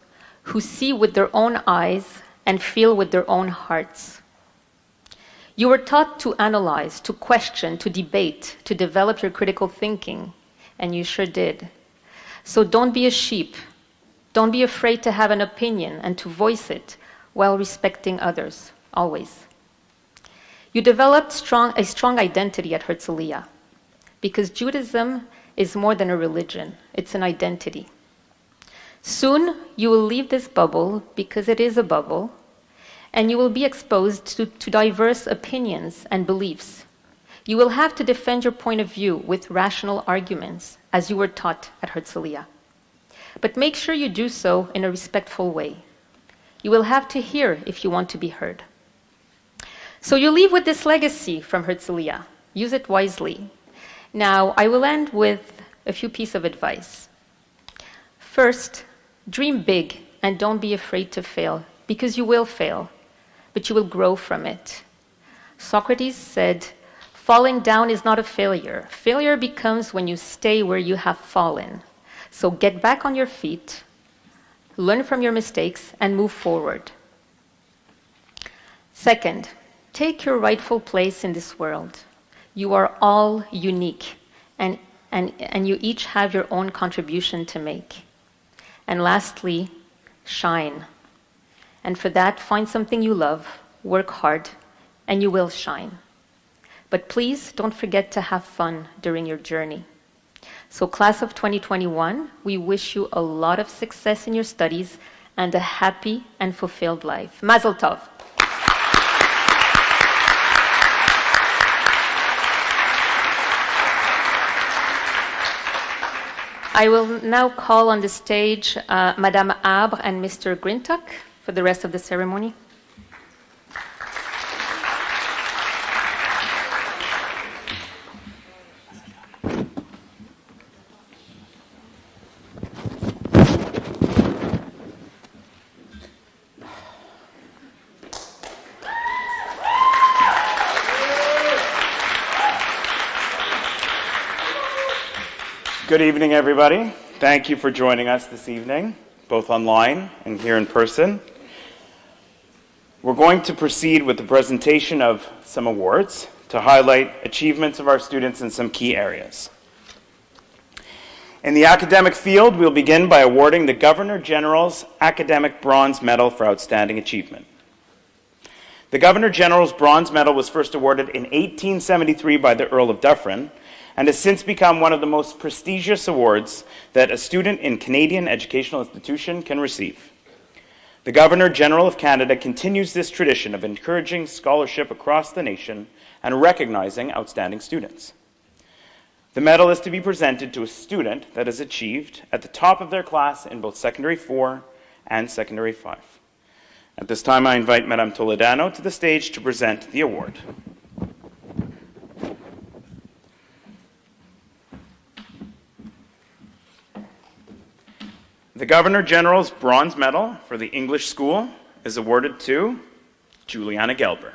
who see with their own eyes and feel with their own hearts. You were taught to analyze, to question, to debate, to develop your critical thinking, and you sure did. So don't be a sheep. Don't be afraid to have an opinion and to voice it while respecting others, always. You developed a strong identity at Herzliah because Judaism is more than a religion, it's an identity. Soon you will leave this bubble because it is a bubble, and you will be exposed to diverse opinions and beliefs. You will have to defend your point of view with rational arguments, as you were taught at Herzliah. But make sure you do so in a respectful way. You will have to hear if you want to be heard. So you leave with this legacy from Herzliah. Use it wisely. Now, I will end with a few pieces of advice. First, dream big and don't be afraid to fail, because you will fail, but you will grow from it. Socrates said, falling down is not a failure. Failure becomes when you stay where you have fallen. So get back on your feet, learn from your mistakes, and move forward. Second, take your rightful place in this world. You are all unique, and you each have your own contribution to make. And lastly, shine. And for that, find something you love, work hard, and you will shine. But please don't forget to have fun during your journey. So class of 2021, we wish you a lot of success in your studies and a happy and fulfilled life. Mazel tov. I will now call on the stage Madame Abre and Mr. Grintuck for the rest of the ceremony. Good evening, everybody. Thank you for joining us this evening, both online and here in person. We're going to proceed with the presentation of some awards to highlight achievements of our students in some key areas. In the academic field, we'll begin by awarding the Governor General's Academic Bronze Medal for Outstanding Achievement. The Governor General's Bronze Medal was first awarded in 1873 by the Earl of Dufferin and has since become one of the most prestigious awards that a student in Canadian educational institution can receive. The Governor General of Canada continues this tradition of encouraging scholarship across the nation and recognizing outstanding students. The medal is to be presented to a student that has achieved at the top of their class in both Secondary 4 and Secondary 5. At this time, I invite Madame Toledano to the stage to present the award. The Governor General's Bronze Medal for the English School is awarded to Juliana Gelber.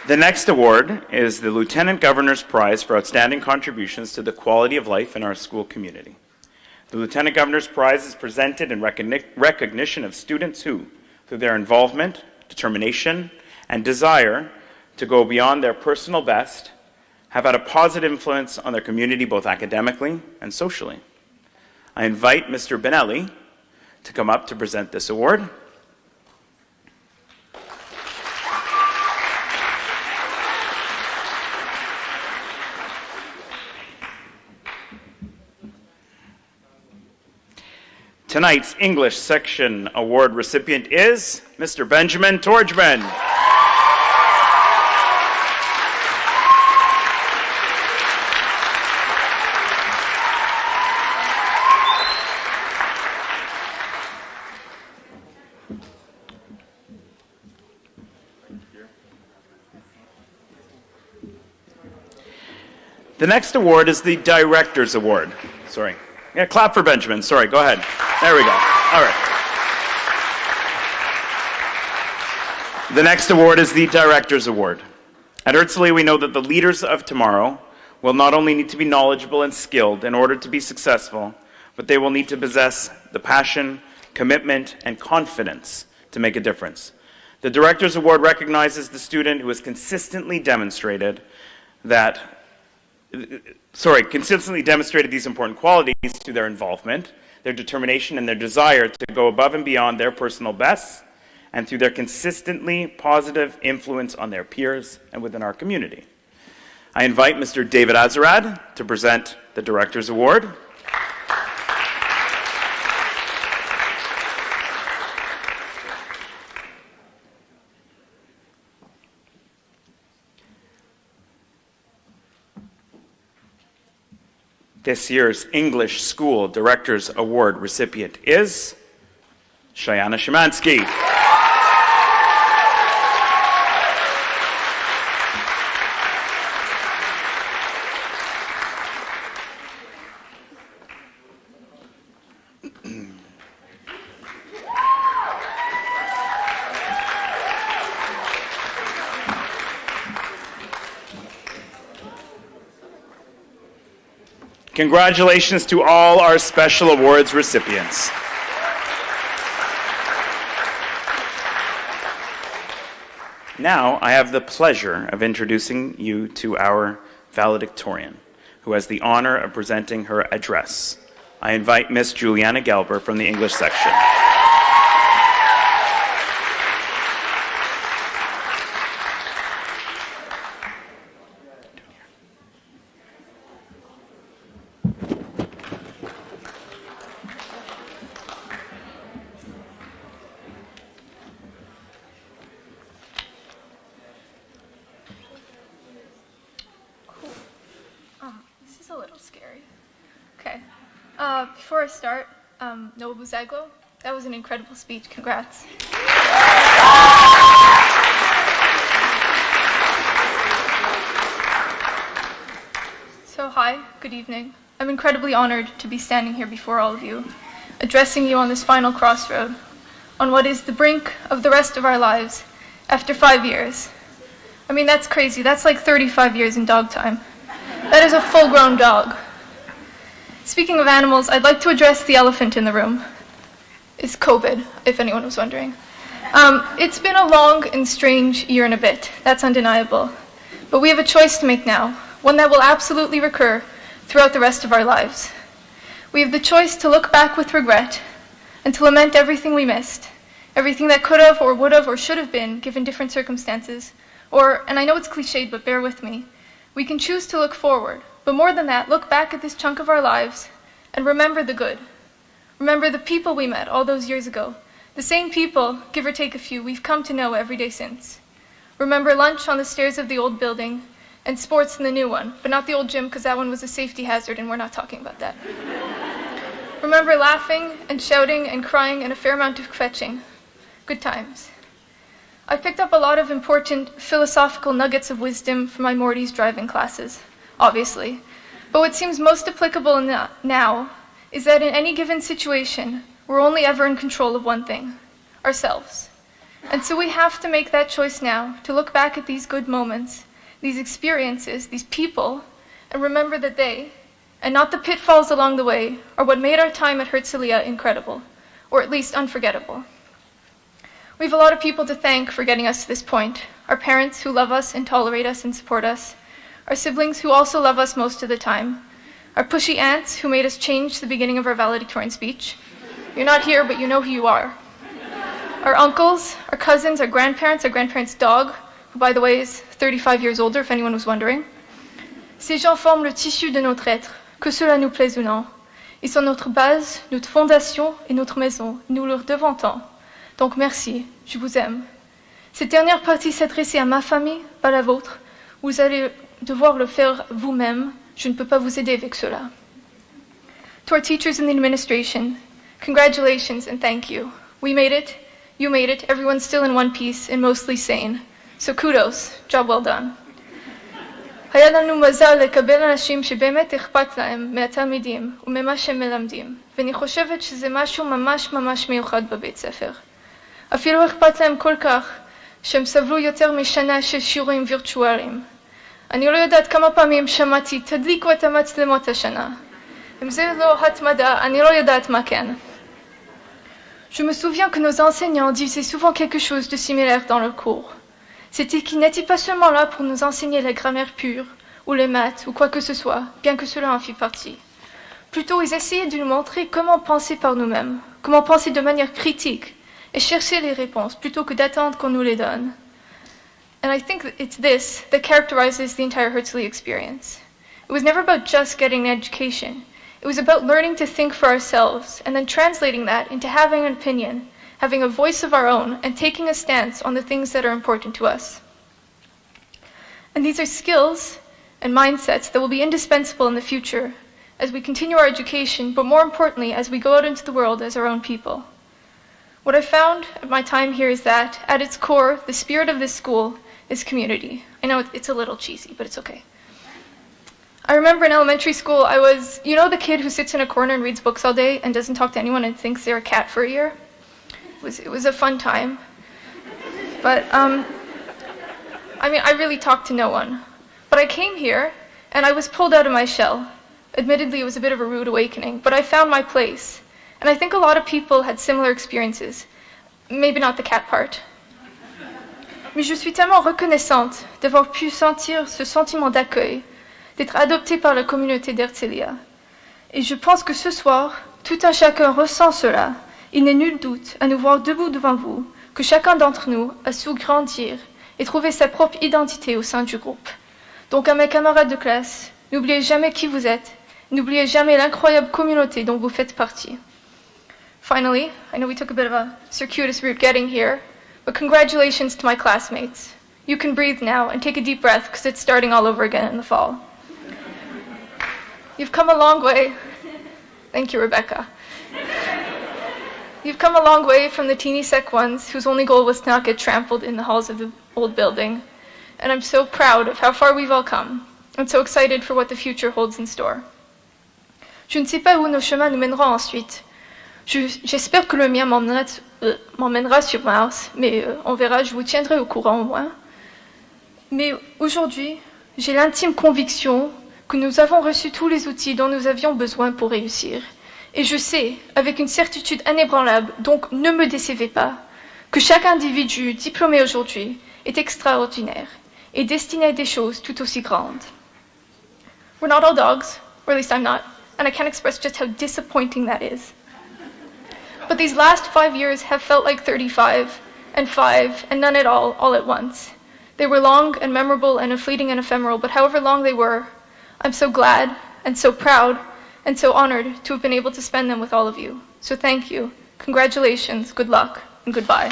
The next award is the Lieutenant Governor's Prize for Outstanding Contributions to the Quality of Life in our school community. The Lieutenant Governor's Prize is presented in recognition of students who, through their involvement, determination, and desire to go beyond their personal best, have had a positive influence on their community both academically and socially. I invite Mr. Benelli to come up to present this award. Tonight's English section award recipient is Mr. Benjamin Torgman. The next award is the Director's Award. Sorry. Yeah, clap for Benjamin. Sorry, go ahead. There we go. All right. The next award is the Director's Award. At Herzliah, we know that the leaders of tomorrow will not only need to be knowledgeable and skilled in order to be successful, but they will need to possess the passion, commitment, and confidence to make a difference. The Director's Award recognizes the student who has consistently demonstrated these important qualities through their involvement, their determination, and their desire to go above and beyond their personal bests, and through their consistently positive influence on their peers and within our community. I invite Mr. David Azarad to present the Director's Award. This year's English School Director's Award recipient is Shayana Szymanski. Congratulations to all our special awards recipients. Now, I have the pleasure of introducing you to our valedictorian, who has the honor of presenting her address. I invite Miss Juliana Gelber from the English section. This is a little scary. Okay. Before I start, Nobuzaglo. That was an incredible speech. Congrats. So hi, good evening. I'm incredibly honored to be standing here before all of you, addressing you on this final crossroad, on what is the brink of the rest of our lives after 5 years. I mean, that's crazy. That's like 35 years in dog time. That is a full-grown dog. Speaking of animals, I'd like to address the elephant in the room. It's COVID, if anyone was wondering. It's been a long and strange year and a bit. That's undeniable. But we have a choice to make now, one that will absolutely recur throughout the rest of our lives. We have the choice to look back with regret and to lament everything we missed, everything that could have or would have or should have been given different circumstances. Or, and I know it's cliched, but bear with me, we can choose to look forward, but more than that, look back at this chunk of our lives and remember the good. Remember the people we met all those years ago, the same people, give or take a few, we've come to know every day since. Remember lunch on the stairs of the old building and sports in the new one, but not the old gym because that one was a safety hazard and we're not talking about that. Remember laughing and shouting and crying and a fair amount of kvetching. Good times. I picked up a lot of important philosophical nuggets of wisdom from my Morty's driving classes, obviously. But what seems most applicable now is that in any given situation, we're only ever in control of one thing, ourselves. And so we have to make that choice now to look back at these good moments, these experiences, these people, and remember that they, and not the pitfalls along the way, are what made our time at Herzliah incredible, or at least unforgettable. We have a lot of people to thank for getting us to this point. Our parents who love us and tolerate us and support us. Our siblings who also love us most of the time. Our pushy aunts who made us change the beginning of our valedictorian speech. You're not here, but you know who you are. Our uncles, our cousins, our grandparents' dog, who by the way is 35 years older if anyone was wondering. Ces gens forment le tissu de notre être, que cela nous plaise ou non. Ils sont notre base, notre fondation et notre maison. Nous leur devons tant. Donc merci, je vous aime. Cette dernière partie s'adressait à ma famille, pas la vôtre. Vous allez devoir le faire vous-même. Je ne peux pas vous aider avec cela. To our teachers in the administration, congratulations and thank you. We made it, you made it, everyone's still in one piece and mostly sane. So kudos, job well done. היה לנו מזל לקבל אנשים שבאמת אכפת להם מהתלמידים וממה שהם מלמדים, ואני חושבת שזה משהו ממש ממש מיוחד בבית ספר. אפילו אכפת להם כל כך שהם סבלו יותר משנה של שיעורים וירטואליים. אני לא יודעת כמה פעמים שמעתי, תדליקו את המצלמות השנה. אם זה לא התמדה, אני לא יודעת מה כן. Je me souviens que nos enseignants disaient souvent quelque chose de similaire dans leur cours. C'était qu'ils n'étaient pas seulement là pour nous enseigner la grammaire pure, ou les maths, ou quoi que ce soit, bien que cela en fît partie. Plutôt, ils essayaient de nous montrer comment penser par nous-mêmes, comment penser de manière critique, et chercher les réponses, plutôt que d'attendre qu'on nous les donne. And I think it's this that characterizes the entire Herzliah experience. It was never about just getting an education. It was about learning to think for ourselves, and then translating that into having an opinion, having a voice of our own, and taking a stance on the things that are important to us. And these are skills and mindsets that will be indispensable in the future as we continue our education, but more importantly, as we go out into the world as our own people. What I found at my time here is that, at its core, the spirit of this school is community. I know it's a little cheesy, but it's okay. I remember in elementary school, I was, you know the kid who sits in a corner and reads books all day and doesn't talk to anyone and thinks they're a cat for a year? It was a fun time. But, I really talked to no one. But I came here, and I was pulled out of my shell. Admittedly, it was a bit of a rude awakening, but I found my place. And I think a lot of people had similar experiences. Maybe not the cat part. Mais je suis tellement reconnaissante d'avoir pu sentir ce sentiment d'accueil, d'être adoptée par la communauté d'Herzliah. Et je pense que ce soir, tout un chacun ressent cela. Il n'est nul doute, à nous voir debout devant vous, que chacun d'entre nous a su grandir et trouver sa propre identité au sein du groupe. Donc à mes camarades de classe, n'oubliez jamais qui vous êtes, n'oubliez jamais l'incroyable communauté dont vous faites partie. Finally, I know we took a bit of a circuitous route getting here, but congratulations to my classmates. You can breathe now and take a deep breath because it's starting all over again in the fall. You've come a long way. Thank you, Rebecca. you've come a long way from the teeny sec ones whose only goal was to not get trampled in the halls of the old building. And I'm so proud of how far we've all come. I'm so excited for what the future holds in store. Je ne sais pas où nos chemins nous mèneront ensuite. J'espère que le mien m'emmènera sur Mars, mais on verra, je vous tiendrai au courant au moins. Mais aujourd'hui, j'ai l'intime conviction que nous avons reçu tous les outils dont nous avions besoin pour réussir. Et je sais, avec une certitude inébranlable, donc ne me décevez pas, que chaque individu diplômé aujourd'hui est extraordinaire et destiné à des choses tout aussi grandes. We're not all dogs, or at least I'm not, and I can't express just how disappointing that is. But these last 5 years have felt like 35, and 5, and none at all at once. They were long and memorable and fleeting and ephemeral, but however long they were, I'm so glad and so proud and so honored to have been able to spend them with all of you. So thank you, congratulations, good luck, and goodbye.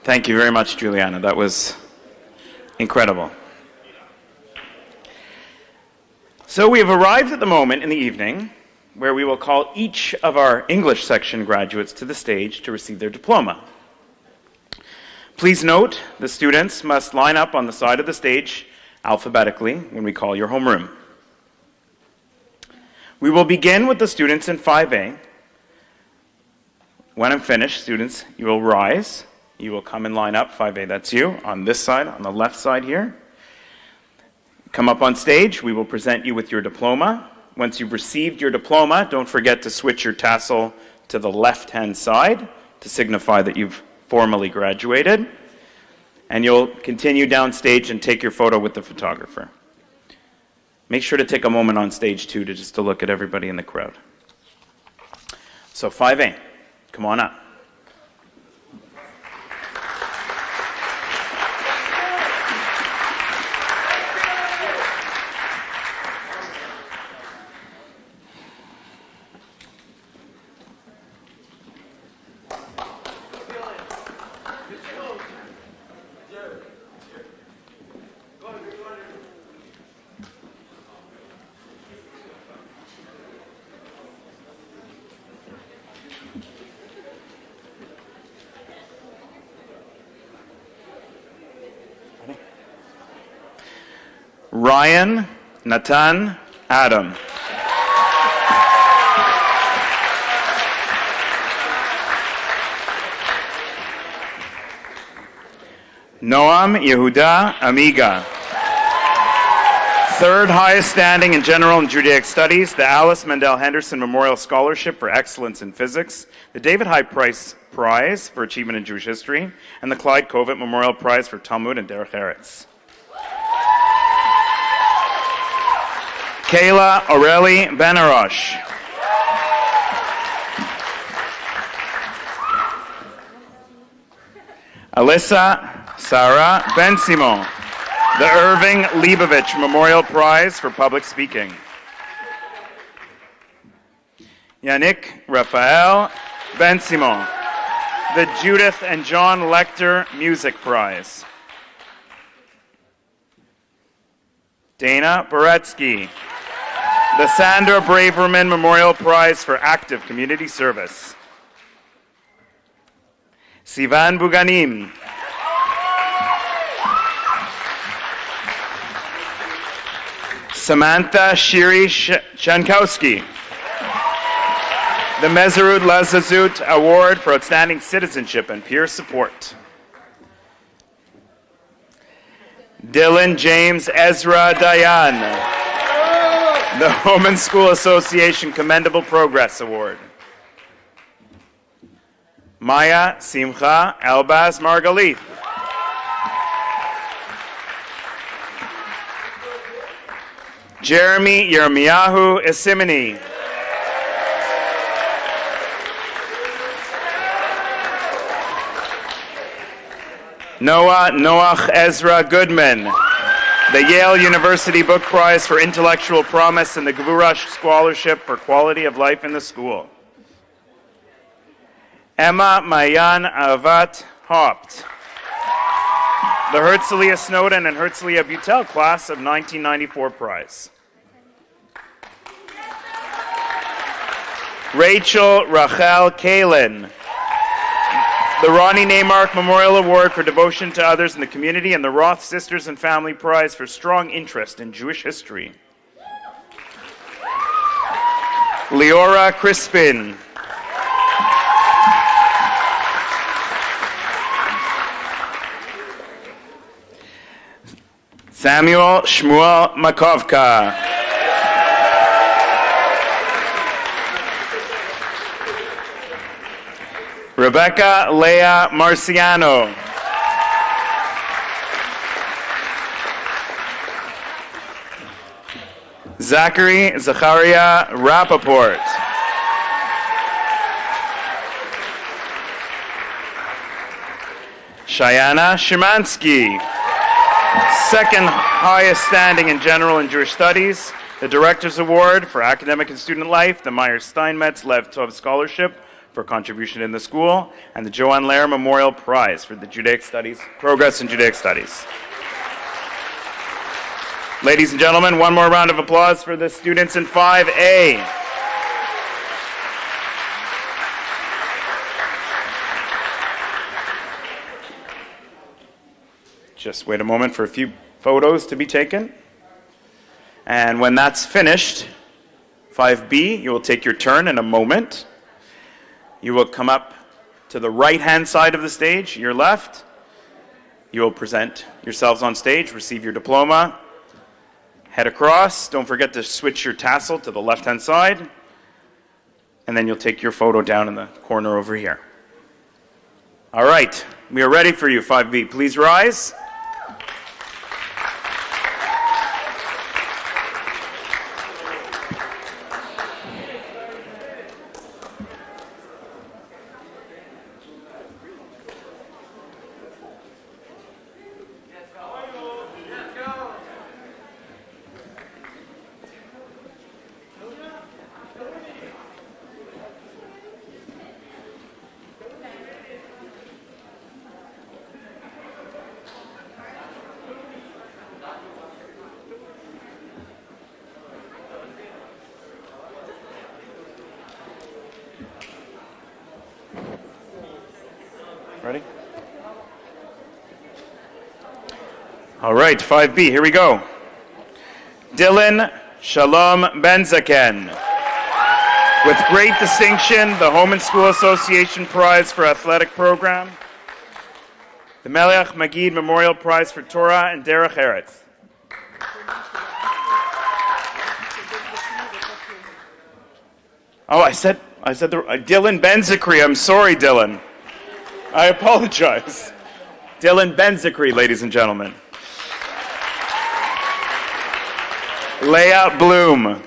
Thank you very much, Juliana. That was incredible. So we have arrived at the moment in the evening where we will call each of our English section graduates to the stage to receive their diploma. Please note, the students must line up on the side of the stage alphabetically when we call your homeroom. We will begin with the students in 5A. When I'm finished, students, you will rise. You will come and line up, 5A, that's you, on this side, on the left side here. Come up on stage, we will present you with your diploma. Once you've received your diploma, don't forget to switch your tassel to the left-hand side to signify that you've formally graduated. And you'll continue downstage and take your photo with the photographer. Make sure to take a moment on stage too, just to look at everybody in the crowd. So 5A, come on up. Ryan Nathan Adam. Noam Yehuda Amiga. Third highest standing in General and Judaic Studies, the Alice Mendel Henderson Memorial Scholarship for Excellence in Physics, the David Hyde Price Prize for Achievement in Jewish History, and the Clyde Covet Memorial Prize for Talmud and Derech Eretz. Kayla Aureli Benarosh. Alyssa Sarah Ben Simon, the Irving Leibovich Memorial Prize for Public Speaking. Yannick Raphael Ben Simon, the Judith and John Lecter Music Prize. Dana Boretsky, the Sandra Braverman Memorial Prize for Active Community Service. Sivan Buganim. Samantha Shiri Shankowski, the Mezerud Lazazut Award for Outstanding Citizenship and Peer Support. Dylan James Ezra Dayan, the Home and School Association Commendable Progress Award. Maya Simcha Elbaz Margalit. Jeremy Yirmiyahu Isimini, Noach Ezra Goodman, the Yale University Book Prize for Intellectual Promise and the Gvura Scholarship for Quality of Life in the School. Emma Mayan Avat Haupt, the Herzliah Snowden and Herzliah Butel Class of 1994 Prize. Rachel Rachel Kalin, the Ronnie Neymark Memorial Award for Devotion to Others in the Community and the Roth Sisters and Family Prize for Strong Interest in Jewish History. Leora Crispin, Samuel Shmuel Makovka, Rebecca Leah Marciano, Zachary Zacharia Rappaport, Shayana Shimansky, second highest standing in general and Jewish studies, the Director's Award for Academic and Student Life, the Meyer Steinmetz Lev Tov Scholarship for contribution in the school, and the Joanne Lair Memorial Prize for the Judaic Studies, Progress in Judaic Studies. Ladies and gentlemen, one more round of applause for the students in 5A. Just wait a moment for a few photos to be taken. And when that's finished, 5B, you will take your turn in a moment. You will come up to the right-hand side of the stage, your left. You will present yourselves on stage, receive your diploma, head across. Don't forget to switch your tassel to the left-hand side. And then you'll take your photo down in the corner over here. All right, we are ready for you, 5B. Please rise. Ready? All right, 5B, here we go. Dylan Shalom Benzaken. With great distinction, the Home and School Association Prize for Athletic Program, the Melech Magid Memorial Prize for Torah and Derech Eretz. Oh, I said Dylan Benzakri. I'm sorry, Dylan. I apologize. Dylan Benzakri, ladies and gentlemen. Leah Bloom.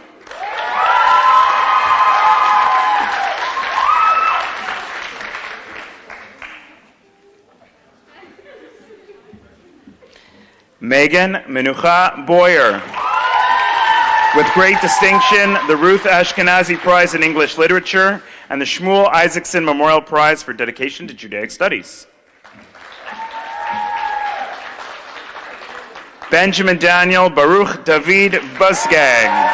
Megan Menucha Boyer. With great distinction, the Ruth Ashkenazi Prize in English Literature and the Shmuel Isaacson Memorial Prize for dedication to Judaic Studies. Benjamin Daniel Baruch David Busgang.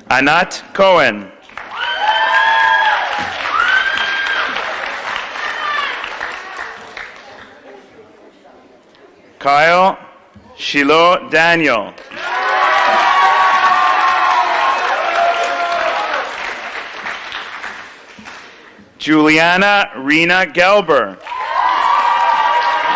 Anat Cohen. Kyle Shiloh Daniel. Juliana Rena Gelber.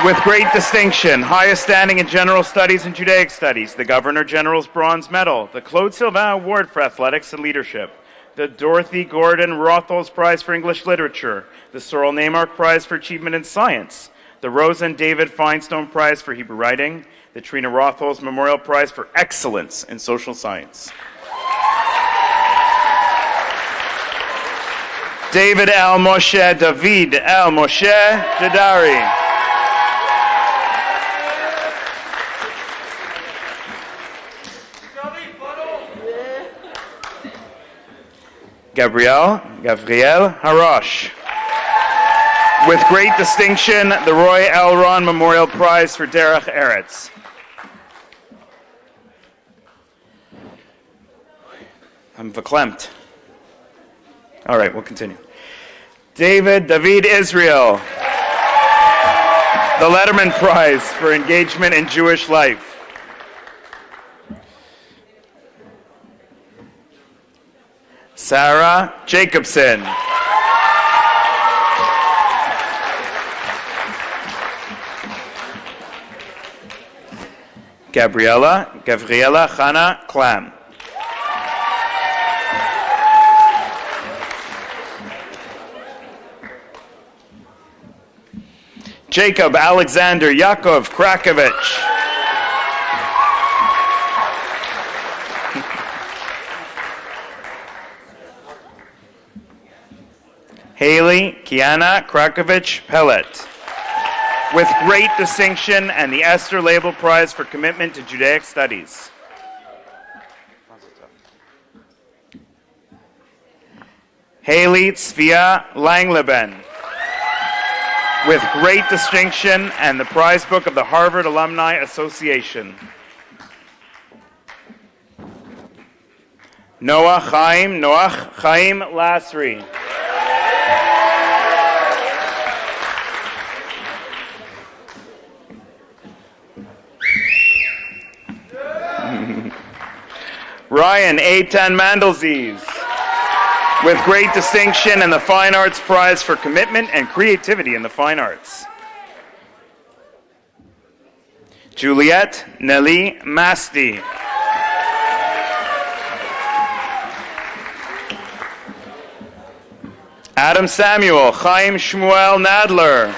With great distinction, highest standing in General Studies and Judaic Studies, the Governor General's Bronze Medal, the Claude Sylvain Award for Athletics and Leadership, the Dorothy Gordon Rothholz Prize for English Literature, the Sorrel Neymark Prize for Achievement in Science, the Rosa and David Feinstone Prize for Hebrew Writing, the Trina Rothholz Memorial Prize for Excellence in Social Science. David El Moshe David El Moshe Jadari. Gabrielle Harosh. With great distinction, the Roy L. Ron Memorial Prize for Derech Eretz. I'm verklempt. All right, we'll continue. David Israel. The Letterman Prize for Engagement in Jewish Life. Sarah Jacobson. Gabriela Chana Clam. Jacob Alexander Yakov Krakovich. Haley Kiana Krakovich Pellet. With great distinction and the Esther Label Prize for Commitment to Judaic Studies. Haley Tzvia Langleben. With great distinction and the prize book of the Harvard Alumni Association. Noach Chaim Lasri. Ryan Eitan Mandelzies, with great distinction and the Fine Arts Prize for Commitment and Creativity in the Fine Arts. Juliette Nelly Masti. Adam Samuel Chaim Shmuel Nadler.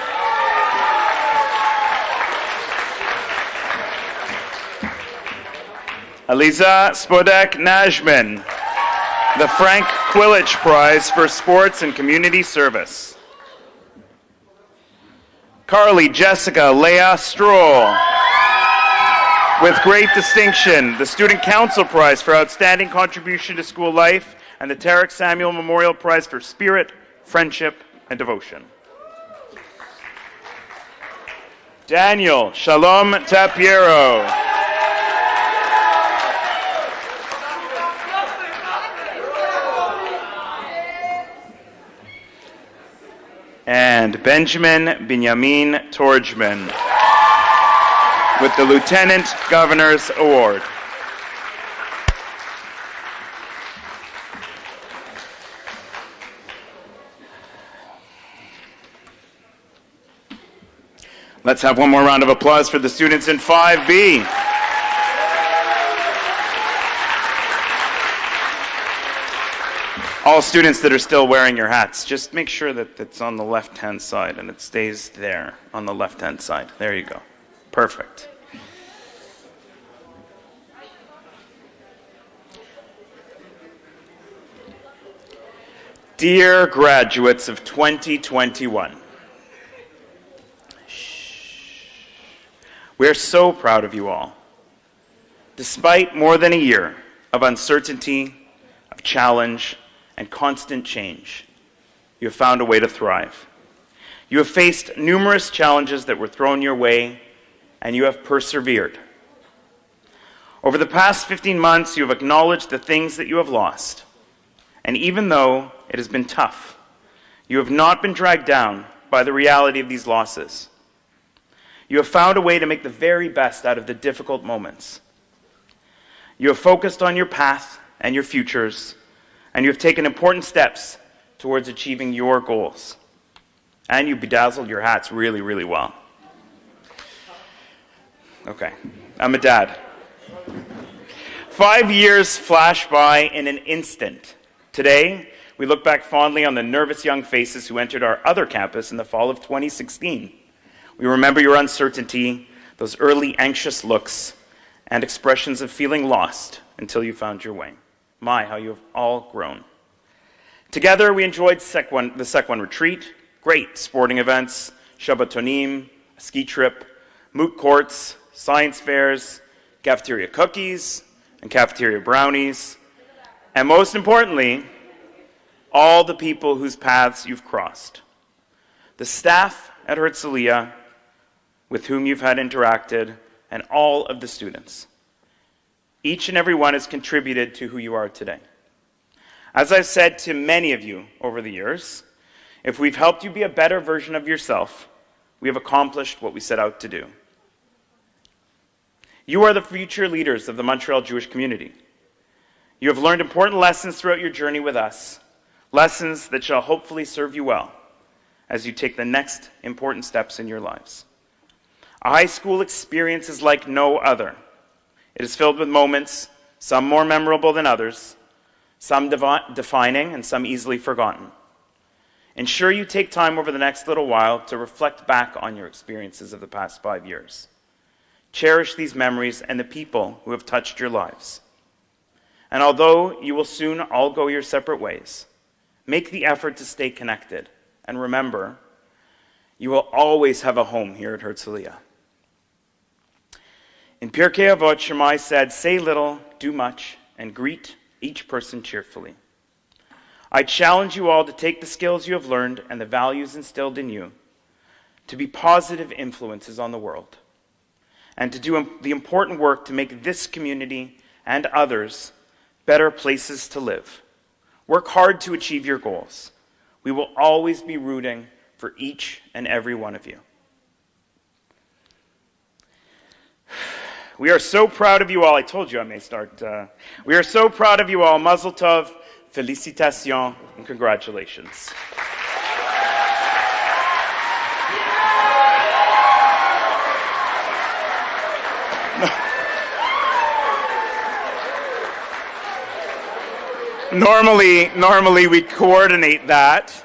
Aliza Spodek Najman, the Frank Quilich Prize for Sports and Community Service. Carly Jessica Leah Stroll, with great distinction, the Student Council Prize for Outstanding Contribution to School Life and the Tarek Samuel Memorial Prize for Spirit, Friendship, and Devotion. Daniel Shalom Tapiero. And Benjamin Binyamin Torjman with the Lieutenant Governor's Award. Let's have one more round of applause for the students in 5B. All students that are still wearing your hats, just make sure that it's on the left-hand side and it stays there on the left-hand side. There you go. Perfect. Dear graduates of 2021, we're so proud of you all. Despite more than a year of uncertainty, of challenge, and constant change, you have found a way to thrive. You have faced numerous challenges that were thrown your way, and you have persevered. Over the past 15 months, you have acknowledged the things that you have lost. And even though it has been tough, you have not been dragged down by the reality of these losses. You have found a way to make the very best out of the difficult moments. You have focused on your path and your futures, and you have taken important steps towards achieving your goals. And you bedazzled your hats really, really well. Okay, I'm a dad. 5 years flash by in an instant. Today, we look back fondly on the nervous young faces who entered our other campus in the fall of 2016. We remember your uncertainty, those early anxious looks, and expressions of feeling lost until you found your way. My, how you have all grown. Together, we enjoyed the Sec 1 retreat, great sporting events, Shabbatonim, a ski trip, moot courts, science fairs, cafeteria cookies, and cafeteria brownies, and most importantly, all the people whose paths you've crossed. The staff at Herzliah with whom you've had interacted, and all of the students. Each and every one has contributed to who you are today. As I've said to many of you over the years, if we've helped you be a better version of yourself, we have accomplished what we set out to do. You are the future leaders of the Montreal Jewish community. You have learned important lessons throughout your journey with us, lessons that shall hopefully serve you well as you take the next important steps in your lives. A high school experience is like no other. It is filled with moments, some more memorable than others, some defining and some easily forgotten. Ensure you take time over the next little while to reflect back on your experiences of the past 5 years. Cherish these memories and the people who have touched your lives. And although you will soon all go your separate ways, make the effort to stay connected. And remember, you will always have a home here at Herzliah. In Pirkei Avot, Shammai said, "Say little, do much, and greet each person cheerfully." I challenge you all to take the skills you have learned and the values instilled in you to be positive influences on the world and to do the important work to make this community and others better places to live. Work hard to achieve your goals. We will always be rooting for each and every one of you. We are so proud of you all. I told you I may start. We are so proud of you all. Mazel tov, Félicitations, and congratulations. Normally we coordinate that,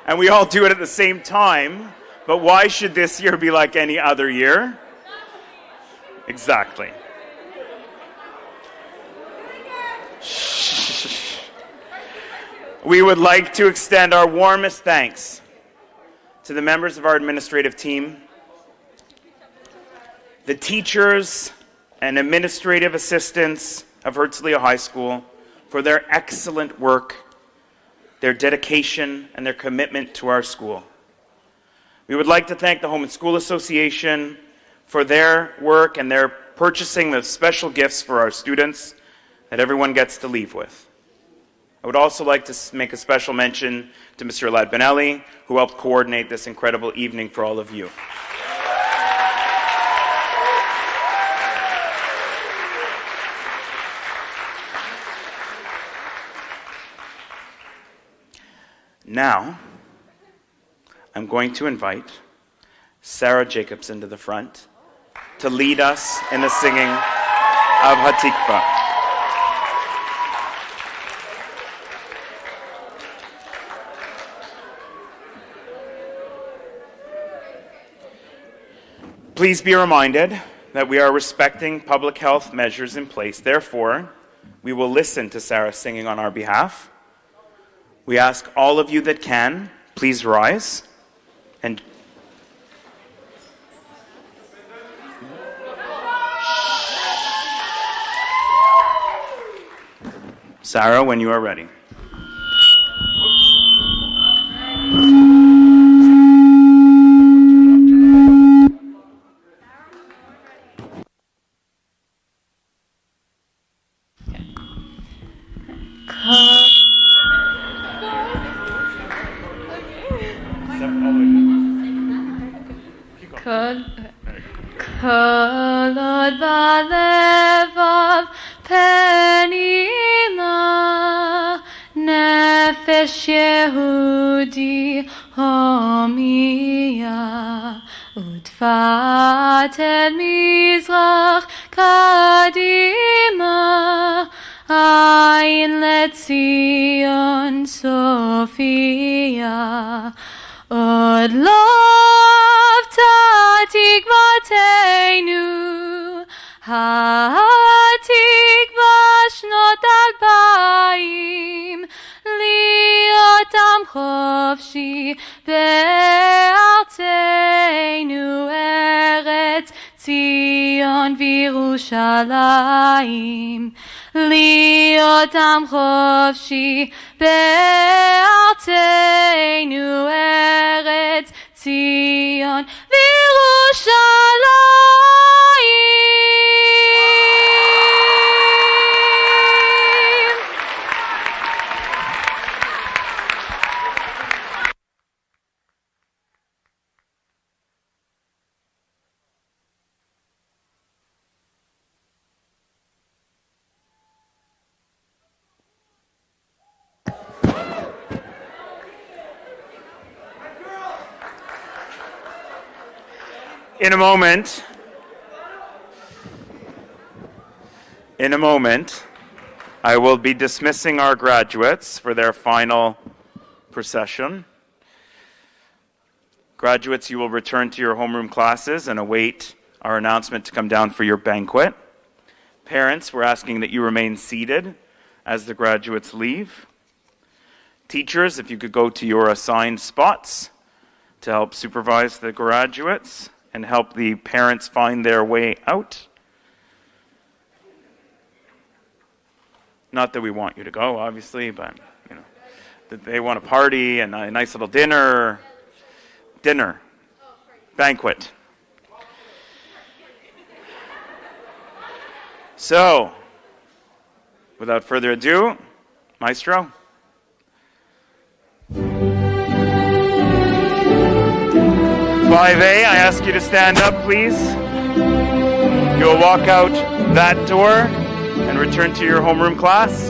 and we all do it at the same time, but why should this year be like any other year? Exactly. We would like to extend our warmest thanks to the members of our administrative team, the teachers and administrative assistants of Herzliah High School for their excellent work, their dedication, and their commitment to our school. We would like to thank the Home and School Association for their work and their purchasing of special gifts for our students that everyone gets to leave with. I would also like to make a special mention to Mr. Elad Benelli, who helped coordinate this incredible evening for all of you. Now, I'm going to invite Sarah Jacobson to the front to lead us in the singing of Hatikva. Please be reminded that we are respecting public health measures in place. Therefore, we will listen to Sarah singing on our behalf. We ask all of you that can, please rise and Sarah, when you are ready. Kol od balevav penila nefesh Yehudi homiya udfat el mizrach kadima ayin letzion Sophia od lov tikvateinu hatikva shnot albayim חופשי בארצנו ארץ ציון וירושלים. להיות עם חופשי בארצנו ארץ ציון וירושלים. In a moment, I will be dismissing our graduates for their final procession. Graduates, you will return to your homeroom classes and await our announcement to come down for your banquet. Parents, we're asking that you remain seated as the graduates leave. Teachers, if you could go to your assigned spots to help supervise the graduates and help the parents find their way out. Not that we want you to go, obviously, but, you know, that they want a party and a nice little dinner. Banquet. So, without further ado, Maestro. Five A, I ask you to stand up, please. You'll walk out that door and return to your homeroom class.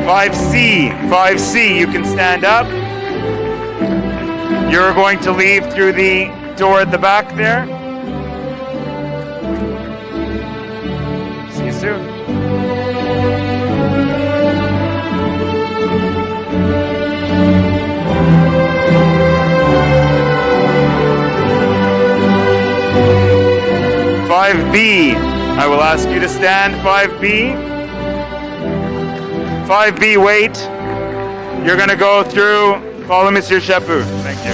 Five C, you can stand up. You're going to leave through the door at the back there. See you soon. 5B, I will ask you to stand. 5B. 5B, wait. You're going to go through. Follow Monsieur Chaput. Thank you.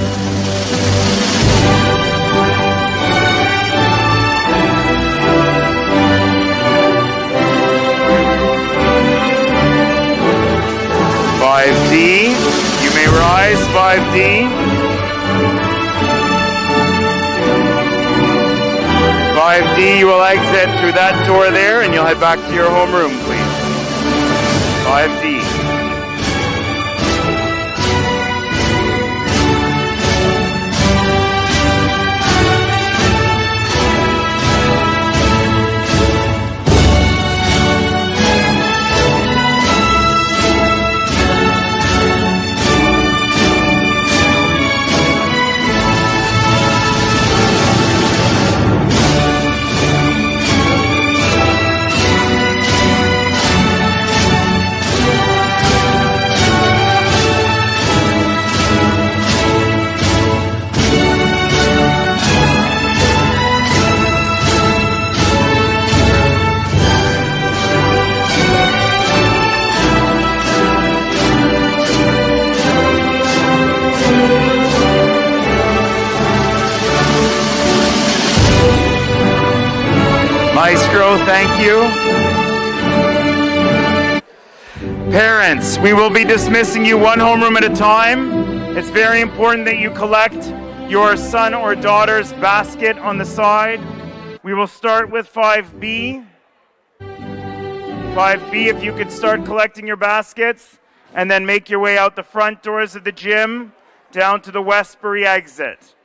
Five D, you may rise. 5D. 5D, you will exit through that door there and you'll head back to your homeroom, please. 5D. Maestro, thank you. Parents, we will be dismissing you one homeroom at a time. It's very important that you collect your son or daughter's basket on the side. We will start with 5B. 5B, if you could start collecting your baskets and then make your way out the front doors of the gym down to the Westbury exit.